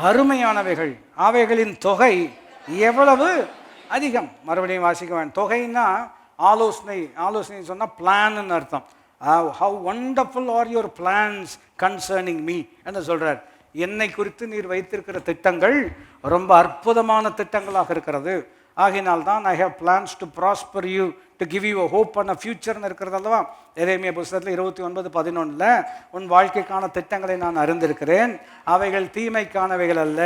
Speaker 1: அருமையானவைகள், அவைகளின் தொகை எவ்வளவு அதிகம். மறுபடியும் வாசிக்க வேண்டும். தொகைன்னா ஆலோசனை சொன்னால் பிளான்னு அர்த்தம். How wonderful are your plans concerning me என்று சொல்கிறார். என்னை குறித்து நீர் வைத்திருக்கிற திட்டங்கள் ரொம்ப அற்புதமான திட்டங்களாக இருக்கிறது. ஆகினால்தான் I have plans to prosper you, to give you a hope and a ஃபியூச்சர்னு இருக்கிறது அல்லவா. எரேமியா புஸ்தகத்தில் 29:11 உன் வாழ்க்கைக்கான திட்டங்களை நான் அறிந்திருக்கிறேன், அவைகள் தீமைக்கானவைகள் அல்ல,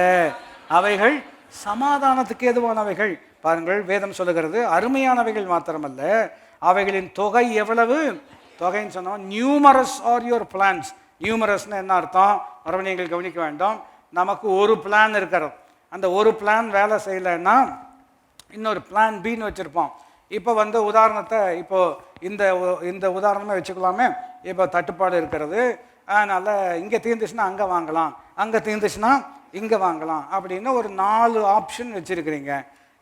Speaker 1: அவைகள் சமாதானத்துக்கு ஏதுவானவைகள். பாருங்கள், வேதம் சொல்லுகிறது அருமையானவைகள் மாத்திரமல்ல, அவைகளின் தொகை எவ்வளவு. தொகைன்னு சொன்னால் நியூமரஸ் ஆர் யுவர் பிளான்ஸ். நியூமரஸ்னு என்ன அர்த்தம், மறுபடியும் நீங்கள் கவனிக்க வேண்டும். நமக்கு ஒரு பிளான் இருக்கிறது, அந்த ஒரு பிளான் வேலை செய்யலைன்னா இன்னொரு பிளான் பின்னு வச்சுருப்போம். இப்போ உதாரணத்தை இந்த உதாரணமே வச்சுக்கலாமே. இப்போ தட்டுப்பாடு இருக்கிறது, அதனால் இங்கே தீர்ந்துச்சுன்னா அங்கே வாங்கலாம், அங்கே தீர்ந்துச்சுன்னா இங்கே வாங்கலாம் அப்படின்னு ஒரு 4 ஆப்ஷன் வச்சுருக்கிறீங்க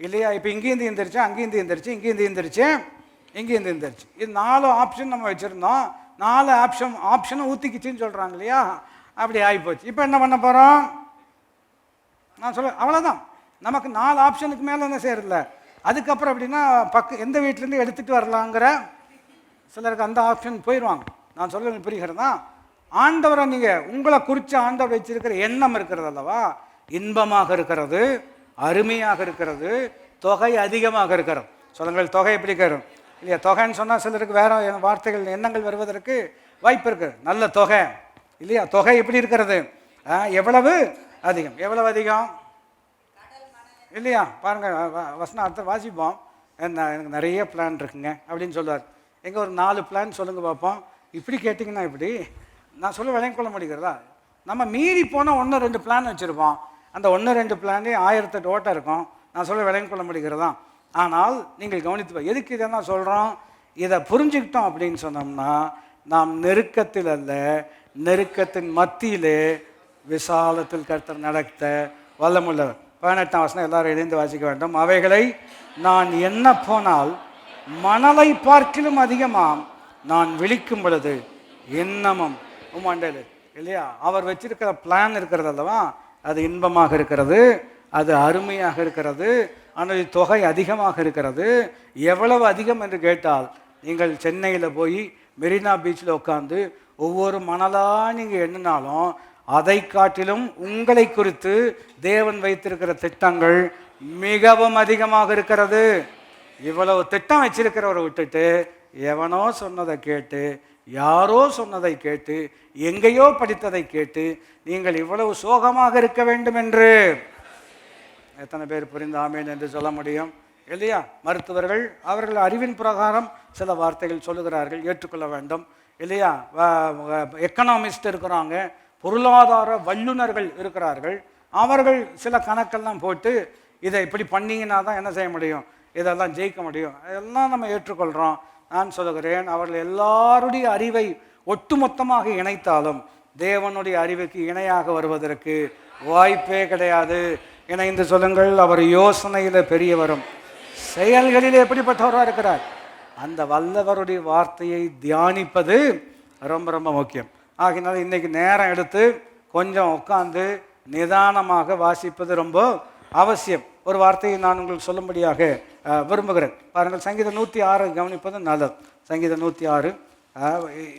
Speaker 1: இல்லையா. இப்போ இங்கேயும் தீர்ந்துருச்சு, அங்கேயும் தீர்ந்துருச்சு, இங்கேயும் தீர்ந்துருச்சு, இங்கேயும் தீர்ந்துருச்சு. இது 4 ஆப்ஷன் நம்ம வச்சுருந்தோம். 4 ஆப்ஷனும் ஊற்றிக்கிச்சின்னு சொல்கிறாங்க இல்லையா, அப்படி ஆகிப்போச்சு. இப்போ என்ன பண்ண போகிறோம்? நான் சொல்ல அவ்வளோதான். நமக்கு 4 ஆப்ஷனுக்கு மேலே என்ன செய்யறதில்ல. அதுக்கப்புறம் அப்படின்னா எந்த வீட்டிலேருந்து எடுத்துகிட்டு வரலாங்கிற சிலருக்கு அந்த ஆப்ஷன் போயிடுவாங்க. நான் சொல்ல புரிகிறதா? ஆண்டவரை நீங்கள் உங்களை குறித்து ஆண்டவர் வச்சிருக்கிற எண்ணம் இருக்கிறது அல்லவா, இன்பமாக இருக்கிறது, அருமையாக இருக்கிறது, தொகை அதிகமாக இருக்கிறது. சொல்லுங்கள், தொகை எப்படி இருக்கிறது இல்லையா. தொகைன்னு சொன்னால் சிலருக்கு வேற வார்த்தைகள் எண்ணங்கள் வருவதற்கு வாய்ப்பு இருக்குது. நல்ல தொகை இல்லையா. தொகை எப்படி இருக்கிறது, எவ்வளவு அதிகம், எவ்வளவு அதிகம் இல்லையா. பாருங்கள், வசனம் அடுத்த வாசிப்போம். எனக்கு நிறைய பிளான் இருக்குங்க அப்படின்னு சொல்லுவார். எங்கே ஒரு 4 பிளான் சொல்லுங்கள் பார்ப்போம். இப்படி கேட்டிங்கன்னா இப்படி நான் சொல்ல விளங்கிக் கொள்ள முடிகிறதா. நம்ம மீறி போனால் 1-2 பிளான் வச்சுருப்போம். அந்த 1-2 பிளான்லேயும் 1008 ஓட்டம் இருக்கும். நான் சொல்ல விளங்கிக் கொள்ள முடிகிறதா? ஆனால் நீங்கள் கவனித்து எதுக்கு இதெல்லாம் சொல்கிறோம்? இதை புரிஞ்சுக்கிட்டோம் அப்படின்னு சொன்னோம்னா நாம் நெருக்கத்தில் அல்ல, நெருக்கத்தின் மத்தியிலே விசாலத்தில் கர்த்தர் நடத்த வல்லமுள்ளவர். 18ஆம் வசனம் எல்லாரும் இணைந்து வாசிக்க வேண்டும். அவைகளை நான் என்ன போனால் மணலை பார்க்கிலும் அதிகமாம் நான் விழிக்கும் பொழுது இன்னமும் உமாண்டல் இல்லையா? அவர் வச்சிருக்கிற பிளான் இருக்கிறது அல்லவா, அது இன்பமாக இருக்கிறது, அது அருமையாக இருக்கிறது, ஆனால் தொகை அதிகமாக இருக்கிறது. எவ்வளவு அதிகம் என்று கேட்டால், நீங்கள் சென்னையில் போய் மெரினா பீச்சில் உட்காந்து ஒவ்வொரு மணலாக நீங்கள் எண்ணினாலும் அதை காட்டிலும் உங்களை குறித்து தேவன் வைத்திருக்கிற திட்டங்கள் மிகவும் அதிகமாக இருக்கிறது. இவ்வளவு திட்டம் வச்சிருக்கிறவரை விட்டுட்டு எவனோ சொன்னதை கேட்டு, யாரோ சொன்னதை கேட்டு, எங்கேயோ படித்ததை கேட்டு நீங்கள் இவ்வளவு சோகமாக இருக்க வேண்டும் என்று எத்தனை பேர் புரிந்து ஆமேன் என்று சொல்ல முடியும்? இல்லையா? மருத்துவர்கள் அவர்கள் அறிவின் பிரகாரம் சில வார்த்தைகள் சொல்லுகிறார்கள், ஏற்றுக்கொள்ள வேண்டும். இல்லையா? எக்கனாமிஸ்ட் இருக்கிறாங்க, பொருளாதார வல்லுநர்கள் இருக்கிறார்கள். அவர்கள் சில கணக்கெல்லாம் போட்டு இதை இப்படி பண்ணிங்கன்னா தான் என்ன செய்ய முடியும், இதெல்லாம் ஜெயிக்க முடியும். அதெல்லாம் நம்ம ஏற்றுக்கொள்கிறோம். நான் சொல்லுகிறேன், அவர்கள் எல்லாருடைய அறிவை ஒட்டுமொத்தமாக இணைத்தாலும் தேவனுடைய அறிவுக்கு இணையாக வருவதற்கு வாய்ப்பே கிடையாது. இணைந்து சொல்லுங்கள். அவர் யோசனையில் பெரியவரும் செயல்களில் எப்படிப்பட்டவராக இருக்கிறார். அந்த வல்லவருடைய வார்த்தையை தியானிப்பது ரொம்ப ரொம்ப முக்கியம். ஆகினால இன்னைக்கு நேரம் எடுத்து கொஞ்சம் உட்காந்து நிதானமாக வாசிப்பது ரொம்ப அவசியம். ஒரு வார்த்தையை நான் உங்களுக்கு சொல்லும்படியாக விரும்புகிறேன். பாருங்கள், சங்கீதம் 106 கவனிப்பது நல்லது. சங்கீதம் 106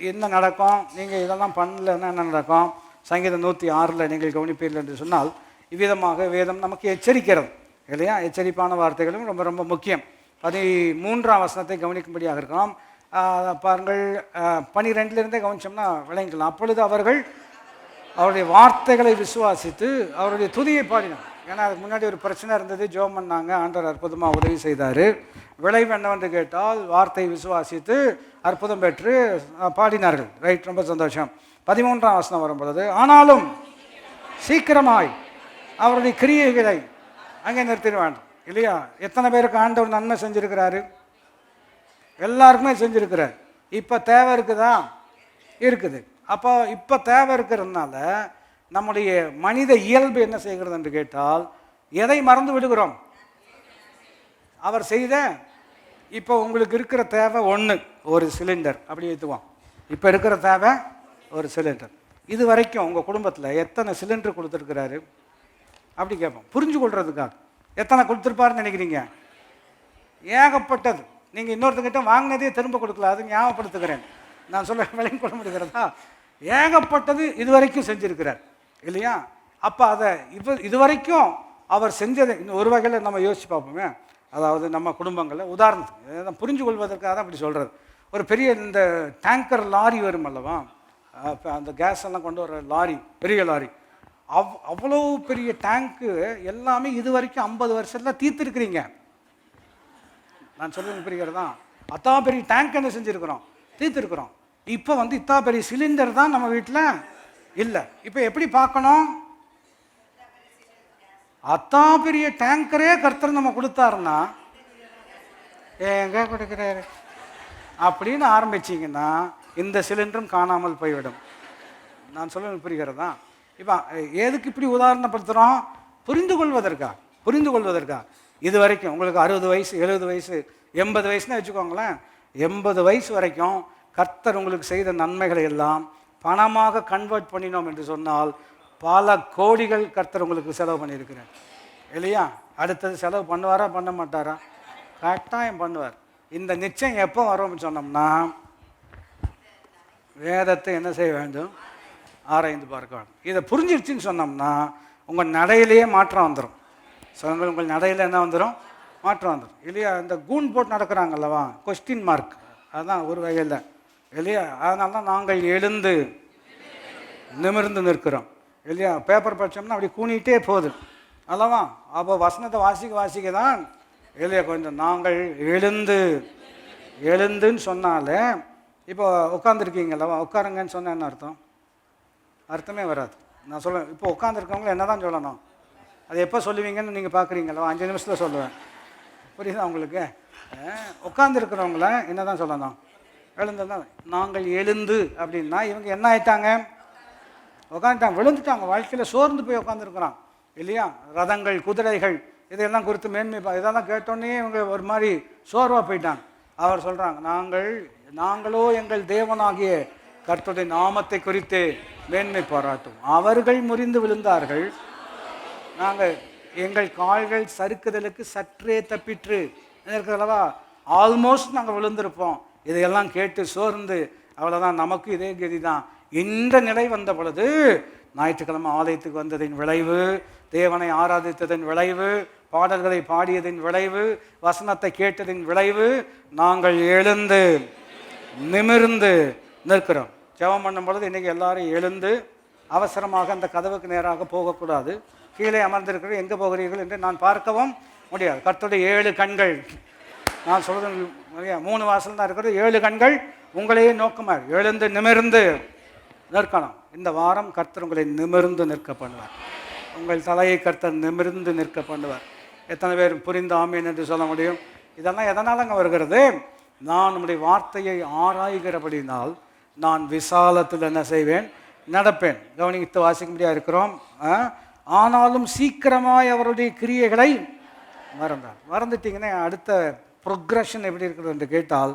Speaker 1: என்ன நடக்கும், நீங்கள் இதெல்லாம் பண்ணலன்னா என்ன நடக்கும்? சங்கீதம் 106 நீங்கள் கவனிப்பீர்கள் என்று சொன்னால், இவ்விதமாக வேதம் நமக்கு எச்சரிக்கிறது இல்லையா? எச்சரிப்பான வார்த்தைகளும் ரொம்ப ரொம்ப முக்கியம். 13ஆம் வசனத்தை கவனிக்கும்படியாக இருக்கும். பாருங்கள், 12லேருந்தே கவனிச்சோம்னா விளங்கிக்கலாம். அப்பொழுது அவர்கள் அவருடைய வார்த்தைகளை விசுவாசித்து அவருடைய துதியை பாடினார். ஏன்னா அதுக்கு முன்னாடி ஒரு பிரச்சனை இருந்தது, ஜெபம் பண்ணாங்க, ஆண்டவர் அற்புதமாக உதவி செய்தார். விளைவு என்னவென்று கேட்டால் வார்த்தையை விசுவாசித்து அற்புதம் பெற்று பாடினார்கள். ரைட், ரொம்ப சந்தோஷம். 13ஆம் வசனம் வரும்பொழுது, ஆனாலும் சீக்கிரமாய் அவருடைய கிரியைகளை அங்கே நிறுத்திட வேண்டும் இல்லையா? எத்தனை பேருக்கு ஆண்டவர் நன்மை செஞ்சுருக்கிறாரு? எல்லாருக்குமே செஞ்சுருக்கிறார். இப்போ தேவை இருக்குதா? இருக்குது. அப்போ இப்போ தேவை இருக்கிறதுனால நம்முடைய மனித இயல்பு என்ன செய்கிறது என்று கேட்டால், எதை மறந்து விடுகிறோம்? அவர் செய்த இப்போ உங்களுக்கு இருக்கிற தேவை ஒன்று, ஒரு சிலிண்டர். அப்படி வைத்துவோம். இப்போ இருக்கிற தேவை ஒரு சிலிண்டர். இது வரைக்கும் உங்கள் குடும்பத்தில் எத்தனை சிலிண்டர் கொடுத்துருக்கிறாரு அப்படி கேட்போம், புரிஞ்சு கொள்றதுக்காக. எத்தனை கொடுத்துருப்பாருன்னு நினைக்கிறீங்க? ஏகப்பட்டது. நீங்கள் இன்னொருத்தங்கிட்ட வாங்கினதே திரும்ப கொடுக்கல, அது ஞாபகப்படுத்துகிறேன். நான் சொல்ல விளங்கி கொள்ள முடிகிறதா? ஏகப்பட்டது இது வரைக்கும் செஞ்சுருக்கிறார் இல்லையா? அப்போ அதை இது வரைக்கும் அவர் செஞ்சதை இன்னும் ஒரு வகையில் நம்ம யோசிச்சு பார்ப்போமே. அதாவது நம்ம குடும்பங்களில் உதாரணத்துக்கு புரிஞ்சு கொள்வதற்காக தான் அப்படி சொல்கிறது. ஒரு பெரிய இந்த டேங்கர் லாரி வரும் அல்லவா, அந்த கேஸ் எல்லாம் கொண்டு வர லாரி, பெரிய லாரி, அவ்வளோ பெரிய டேங்க்கு எல்லாமே இது வரைக்கும் 50 வருஷத்தில் தீர்த்துருக்கிறீங்க. நான் சொல்லுங்க புரிகிறதா? அத்தா பெரிய டேங்க் என்ன செஞ்சுருக்கிறோம், தீர்த்துருக்குறோம். இப்போ இத்தா பெரிய சிலிண்டர் தான் நம்ம வீட்டில் இல்லை. இப்போ எப்படி பார்க்கணும்? அத்தா பெரிய டேங்கரே கர்த்தர் நம்ம கொடுத்தாருன்னா எங்கே கொடுக்குறாரு அப்படின்னு ஆரம்பிச்சிங்கன்னா இந்த சிலிண்டரும் காணாமல் போய்விடும். நான் சொல்ல புரிகிறதா? இப்போ எதுக்கு இப்படி உதாரணப்படுத்துகிறோம்? புரிந்து கொள்வதற்கா. இது வரைக்கும் உங்களுக்கு 60 வயசு, 70 வயசு, 80 வயசுன்னு வச்சுக்கோங்களேன். 80 வயசு வரைக்கும் கர்த்தர் உங்களுக்கு செய்த நன்மைகளை எல்லாம் பணமாக கன்வெர்ட் பண்ணினோம் என்று சொன்னால் பல கோடிகள் கர்த்தர் உங்களுக்கு செலவு பண்ணியிருக்கிறார் இல்லையா? அடுத்தது செலவு பண்ணுவாரா பண்ண மாட்டாரா? கட்டாயம் பண்ணுவார். இந்த நிச்சயம் எப்போ வரும்னு சொன்னோம்னா, வேதத்தை என்ன செய்ய வேண்டும்? ஆராய்ந்து பார்க்க வேண்டும். இதை புரிஞ்சிருச்சுன்னு சொன்னோம்னா உங்கள் நடையிலேயே மாற்றம் வந்துடும். சொல்லுங்கள், உங்கள் நடையில் என்ன வந்துடும்? மாற்றம் வந்துடும் இல்லையா? இந்த கூன் போட்டு நடக்கிறாங்கல்லவா, கொஸ்டின் மார்க், அதுதான் ஒரு வகையில் இல்லையா? அதனால தான் நாங்கள் எழுந்து நிமிர்ந்து நிற்கிறோம் இல்லையா? பேப்பர் படித்தோம்னா அப்படி கூணிகிட்டே போகுது அல்லவா? அப்போ வசனத்தை வாசிக்க தான் இல்லையா? கொஞ்சம் நாங்கள் எழுந்துன்னு சொன்னாலே, இப்போ உட்காந்துருக்கீங்களவா, உட்காருங்கன்னு சொன்னால் என்ன அர்த்தம்? அர்த்தமே வராது. நான் சொல்ல இப்போ உட்காந்துருக்கவங்கள என்ன தான் சொல்லணும்? அதை எப்போ சொல்லுவீங்கன்னு நீங்கள் பார்க்குறீங்களோ 5 நிமிஷத்தில் சொல்லுவேன். புரியுதா உங்களுக்கு? உட்காந்துருக்கிறவங்கள என்ன தான் சொல்லணும்? எழுந்துதான். நாங்கள் எழுந்து அப்படின்னா இவங்க என்ன ஆயிட்டாங்க? உட்காந்துட்டாங்க, விழுந்துட்டாங்க, வாழ்க்கையில் சோர்ந்து போய் உட்காந்துருக்குறான் இல்லையா? ரதங்கள், குதிரைகள் இதெல்லாம் குறித்து மேன்மை இதெல்லாம் கேட்டோன்னே இவங்க ஒரு மாதிரி சோர்வாக போயிட்டாங்க. அவர் சொல்கிறாங்க, நாங்களோ எங்கள் தேவனாகிய கர்த்தருடைய நாமத்தை குறித்து மேன்மை பாராட்டும். அவர்கள் முறிந்து விழுந்தார்கள், நாங்கள் எங்கள் கால்கள் சறுக்குதலுக்கு சற்றே தப்பிற்று இருக்கிறதல்லவா, ஆல்மோஸ்ட் நாங்கள் விழுந்திருப்போம். இதையெல்லாம் கேட்டு சோர்ந்து அவ்வளோதான், நமக்கு இதே கதி தான். இந்த நிலை வந்த பொழுது ஞாயிற்றுக்கிழமை ஆலயத்துக்கு வந்ததின் விளைவு, தேவனை ஆராதித்ததின் விளைவு, பாடல்களை பாடியதின் விளைவு, வசனத்தை கேட்டதின் விளைவு, நாங்கள் எழுந்து நிமிர்ந்து நிற்கிறோம். ஜெபம் பண்ணும் பொழுது இன்றைக்கி எல்லாரும் எழுந்து அவசரமாக அந்த கதவுக்கு நேராக போகக்கூடாது. கீழே அமர்ந்திருக்கிற எங்கே போகிறீர்கள் என்று நான் பார்க்கவும் முடியாது. கர்த்தருடைய 7 கண்கள், நான் சொல்கிறது 3 வாசல் தான் இருக்கிறது, 7 கண்கள் உங்களையே நோக்கமாக எழுந்து நிமிர்ந்து நிற்கணும். இந்த வாரம் கர்த்தர் உங்களை நிமிர்ந்து நிற்க பண்ணுவார். உங்கள் தலையை கர்த்தர் நிமிர்ந்து நிற்க பண்ணுவார். எத்தனை பேர் புரிந்து ஆமீன் என்று சொல்ல முடியும்? இதெல்லாம் எதனாலங்க வருகிறது? நான் நம்முடைய வார்த்தையை ஆராய்கிறபடினால் நான் விசாலத்தில் என்ன செய்வேன்? நடப்பேன். கவனித்து வாசிக்க முடியாது இருக்கிறோம். ஆனாலும் சீக்கிரமாய் அவருடைய கிரியைகளை மறந்துட்டீங்கன்னா அடுத்த ப்ரொக்ரெஷன் எப்படி இருக்கிறது என்று கேட்டால்,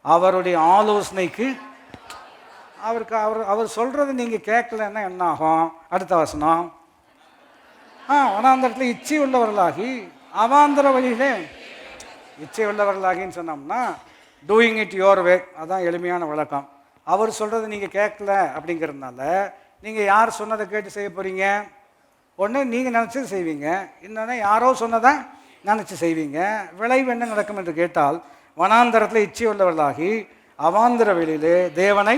Speaker 1: அவருடைய ஆலோசனைக்கு அவர் சொல்கிறது நீங்கள் கேட்கலன்னா என்ன ஆகும்? அடுத்த வசனம், வனாந்தரத்தில் இச்சை உள்ளவர்களாகி அவாந்தர வழியிலே இச்சை உள்ளவர்களாகின்னு சொன்னோம்னா டூயிங் இட் யோர் வே, அதான் எளிமையான விளக்கம். அவர் சொல்கிறது நீங்கள் கேட்கல அப்படிங்கிறதுனால நீங்கள் யார் சொன்னதை கேட்டு செய்ய போகிறீங்க? ஒன்று நீங்கள் நினச்சது செய்வீங்க, இன்னொன்று யாரோ சொன்னதை நினச்சி செய்வீங்க. விளைவு என்ன நடக்கும் என்று கேட்டால், வனாந்தரத்தில் இச்சை உள்ளவர்களாகி அவாந்தர வெளியிலே தேவனை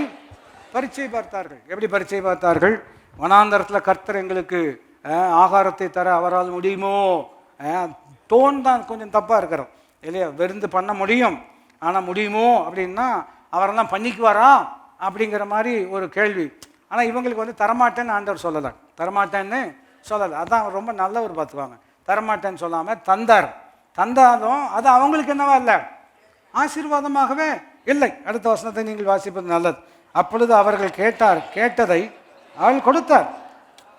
Speaker 1: பரீட்சை பார்த்தார்கள். எப்படி பரீட்சை பார்த்தார்கள்? வனாந்தரத்தில் கர்த்தர் எங்களுக்கு ஆகாரத்தை தர அவரால் முடியுமோ? டோன் தான் கொஞ்சம் தப்பாக இருக்கிறோம் இல்லையா? விருந்து பண்ண முடியும், ஆனால் முடியுமோ அப்படின்னா அவரெல்லாம் பண்ணிக்குவாரா அப்படிங்கிற மாதிரி ஒரு கேள்வி. ஆனால் இவங்களுக்கு தரமாட்டேன்னு ஆண்டவர் சொல்லலை, தரமாட்டேன்னு சொல்லலை. அதான் ரொம்ப நல்லவர் பார்த்துக்குவாங்க. தரமாட்டேன்னு சொல்லாமல் தந்தாலும் அது அவங்களுக்கு என்னவா இல்லை? ஆசீர்வாதமாகவே இல்லை. அடுத்த வசனத்தை நீங்கள் வாசிப்பது நல்லது. அப்பொழுது அவர்கள் கேட்டதை அவள் கொடுத்தார்.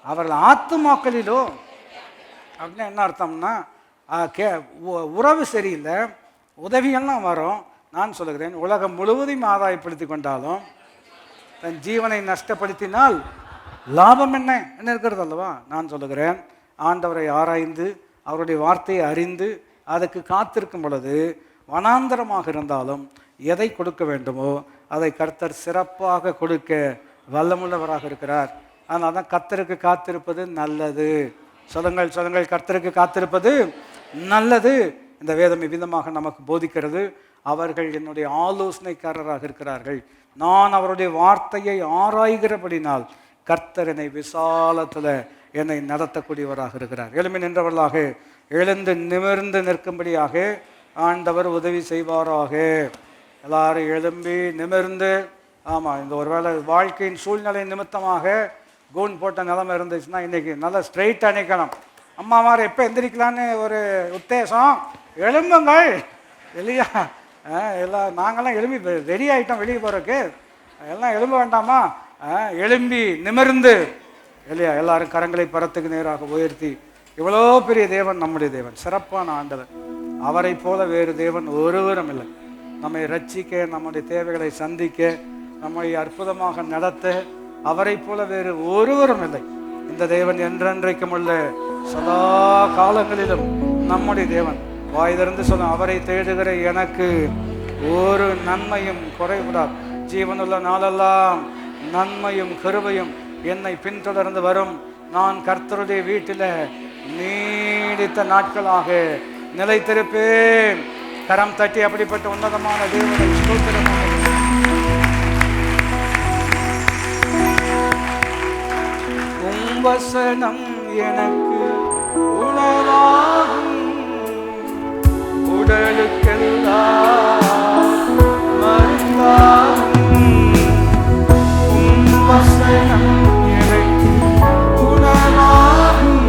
Speaker 1: அவர்கள் ஆத்துமாக்களிலோ அப்படின்னா என்ன அர்த்தம்னா, உறவு சரியில்லை, உதவியெல்லாம் வரும். நான் சொல்லுகிறேன், உலகம் முழுவதையும் ஆதாயப்படுத்தி கொண்டாலும் தன் ஜீவனை நஷ்டப்படுத்தினால் லாபம் என்ன இருக்கிறது அல்லவா? நான் சொல்லுகிறேன், ஆண்டவரை ஆராய்ந்து அவருடைய வார்த்தையை அறிந்து அதுக்கு காத்திருக்கும் பொழுது வனாந்தரமாக இருந்தாலும் எதை கொடுக்க வேண்டுமோ அதை கர்த்தர் சிறப்பாக கொடுக்க வல்லமுள்ளவராக இருக்கிறார். அதனால தான் கர்த்தருக்கு காத்திருப்பது நல்லது. சொல்லுங்கள், கர்த்தருக்கு காத்திருப்பது நல்லது. இந்த வேதம் விதமாக நமக்கு போதிக்கிறது. அவர்கள் என்னுடைய ஆலோசனைக்காரராக இருக்கிறார்கள். நான் அவருடைய வார்த்தையை ஆராய்கிறபடினால் கர்த்தர் என்னை விசாலத்தில் என்னை நடத்தக்கூடியவராக இருக்கிறார். எழும்பி நின்றவர்களாக எழுந்து நிமிர்ந்து நிற்கும்படியாக ஆண்டவர் உதவி செய்வாராக. எல்லாரும் எழும்பி நிமிர்ந்து, ஆமாம், இந்த ஒரு வேளை வாழ்க்கையின் சூழ்நிலை நிமித்தமாக கூன் போட்ட நிலைமை இருந்துச்சுன்னா இன்றைக்கி நல்லா ஸ்ட்ரெயிட்டாக நிற்கணும். அம்மாமார் எப்போ எந்திரிக்கலான்னு ஒரு உத்தேசம், எழும்புங்கள் இல்லையா? எல்லாம் நாங்கள்லாம் எழும்பி ரெடி ஆகிட்டோம் வெளியே போகிறதுக்கு, எல்லாம் எழும்ப வேண்டாமா? எழும்பி நிமிர்ந்து இல்லையா? எல்லாரும் கரங்களை பரத்துக்கு நேராக உயர்த்தி, இவ்வளோ பெரிய தேவன் நம்முடைய தேவன், சிறப்பான ஆண்டவர், அவரை போல வேறு தேவன் ஒருவரும் இல்லை. நம்மை ரட்சிக்க, நம்முடைய தேவைகளை சந்திக்க, நம்மை அற்புதமாக நடத்த அவரை போல வேறு ஒருவரும் இல்லை. இந்த தேவன் என்றென்றைக்கும் உள்ள சதா காலங்களிலும் நம்முடைய தேவன். வாய் திறந்து சொல்ல, அவரை தேடுகிற எனக்கு ஒரு நன்மையும் குறைவிடாது. ஜீவனுள்ள நாளெல்லாம் நன்மையும் கிருபையும் என்னை பின்தொடர்ந்து வரும். நான் கர்த்தருடைய வீட்டில் நீடித்த நாட்களாக நிலைத்திருப்பேன். கரம் தட்டி அப்படிப்பட்ட உன்னதமான தேவனை ஸ்தோத்திரமாக வசனம் எனக்கு உணவாகும், உடலுக்கெல்லாம் மருந்தாகும். வசனம் எனக்கு உணவாகும்,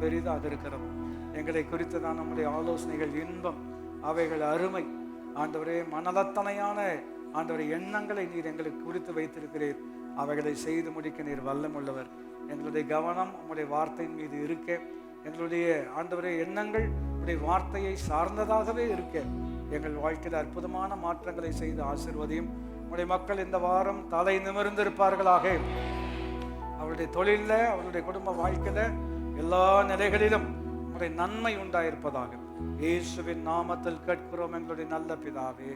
Speaker 1: பெரிதாக இருக்கிறது. எங்களை குறித்து தான் நம்முடைய ஆலோசனைகள் இன்பம், அவைகள் அருமை. ஆண்டவரே, மனலத்தனையான ஆண்டவரே எண்ணங்களை நீர் எங்களுக்கு குறித்து வைத்திருக்கிறீர். அவைகளை செய்து முடிக்க நீர் வல்லமுள்ளவர். எங்களுடைய கவனம் உம்முடைய வார்த்தையின் மீது இருக்க, எங்களுடைய ஆண்டவரே எண்ணங்கள் உடைய வார்த்தையை சார்ந்ததாகவே இருக்க, எங்கள் வாழ்க்கையில் அற்புதமான மாற்றங்களை செய்து ஆசீர்வதியும். உடைய மக்கள் இந்த வாரம் தலை நிமிர்ந்திருப்பார்களாக. அவருடைய தொழிலில், அவருடைய குடும்ப வாழ்க்கையில், எல்லா நிலைகளிலும் உடைய நன்மை உண்டாயிருப்பதாக இயேசுவின் நாமத்தில் கேட்கிறோம் எங்களுடைய நல்ல பிதாவே.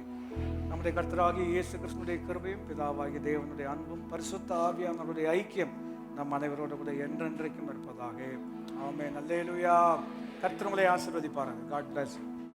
Speaker 1: நம்முடைய கர்த்தராகிய இயேசு கிறிஸ்துவினுடைய கிருபையும், பிதாவாகிய தேவனுடைய அன்பும், பரிசுத்த ஆவியானவருடைய ஐக்கியம் நம் அனைவரோடு கூட என்றென்றைக்கும் இருப்பதாக. ஆமென். அல்லேலூயா. கர்த்தர் உங்களை ஆசீர்வதிப்பார்கள். God bless you.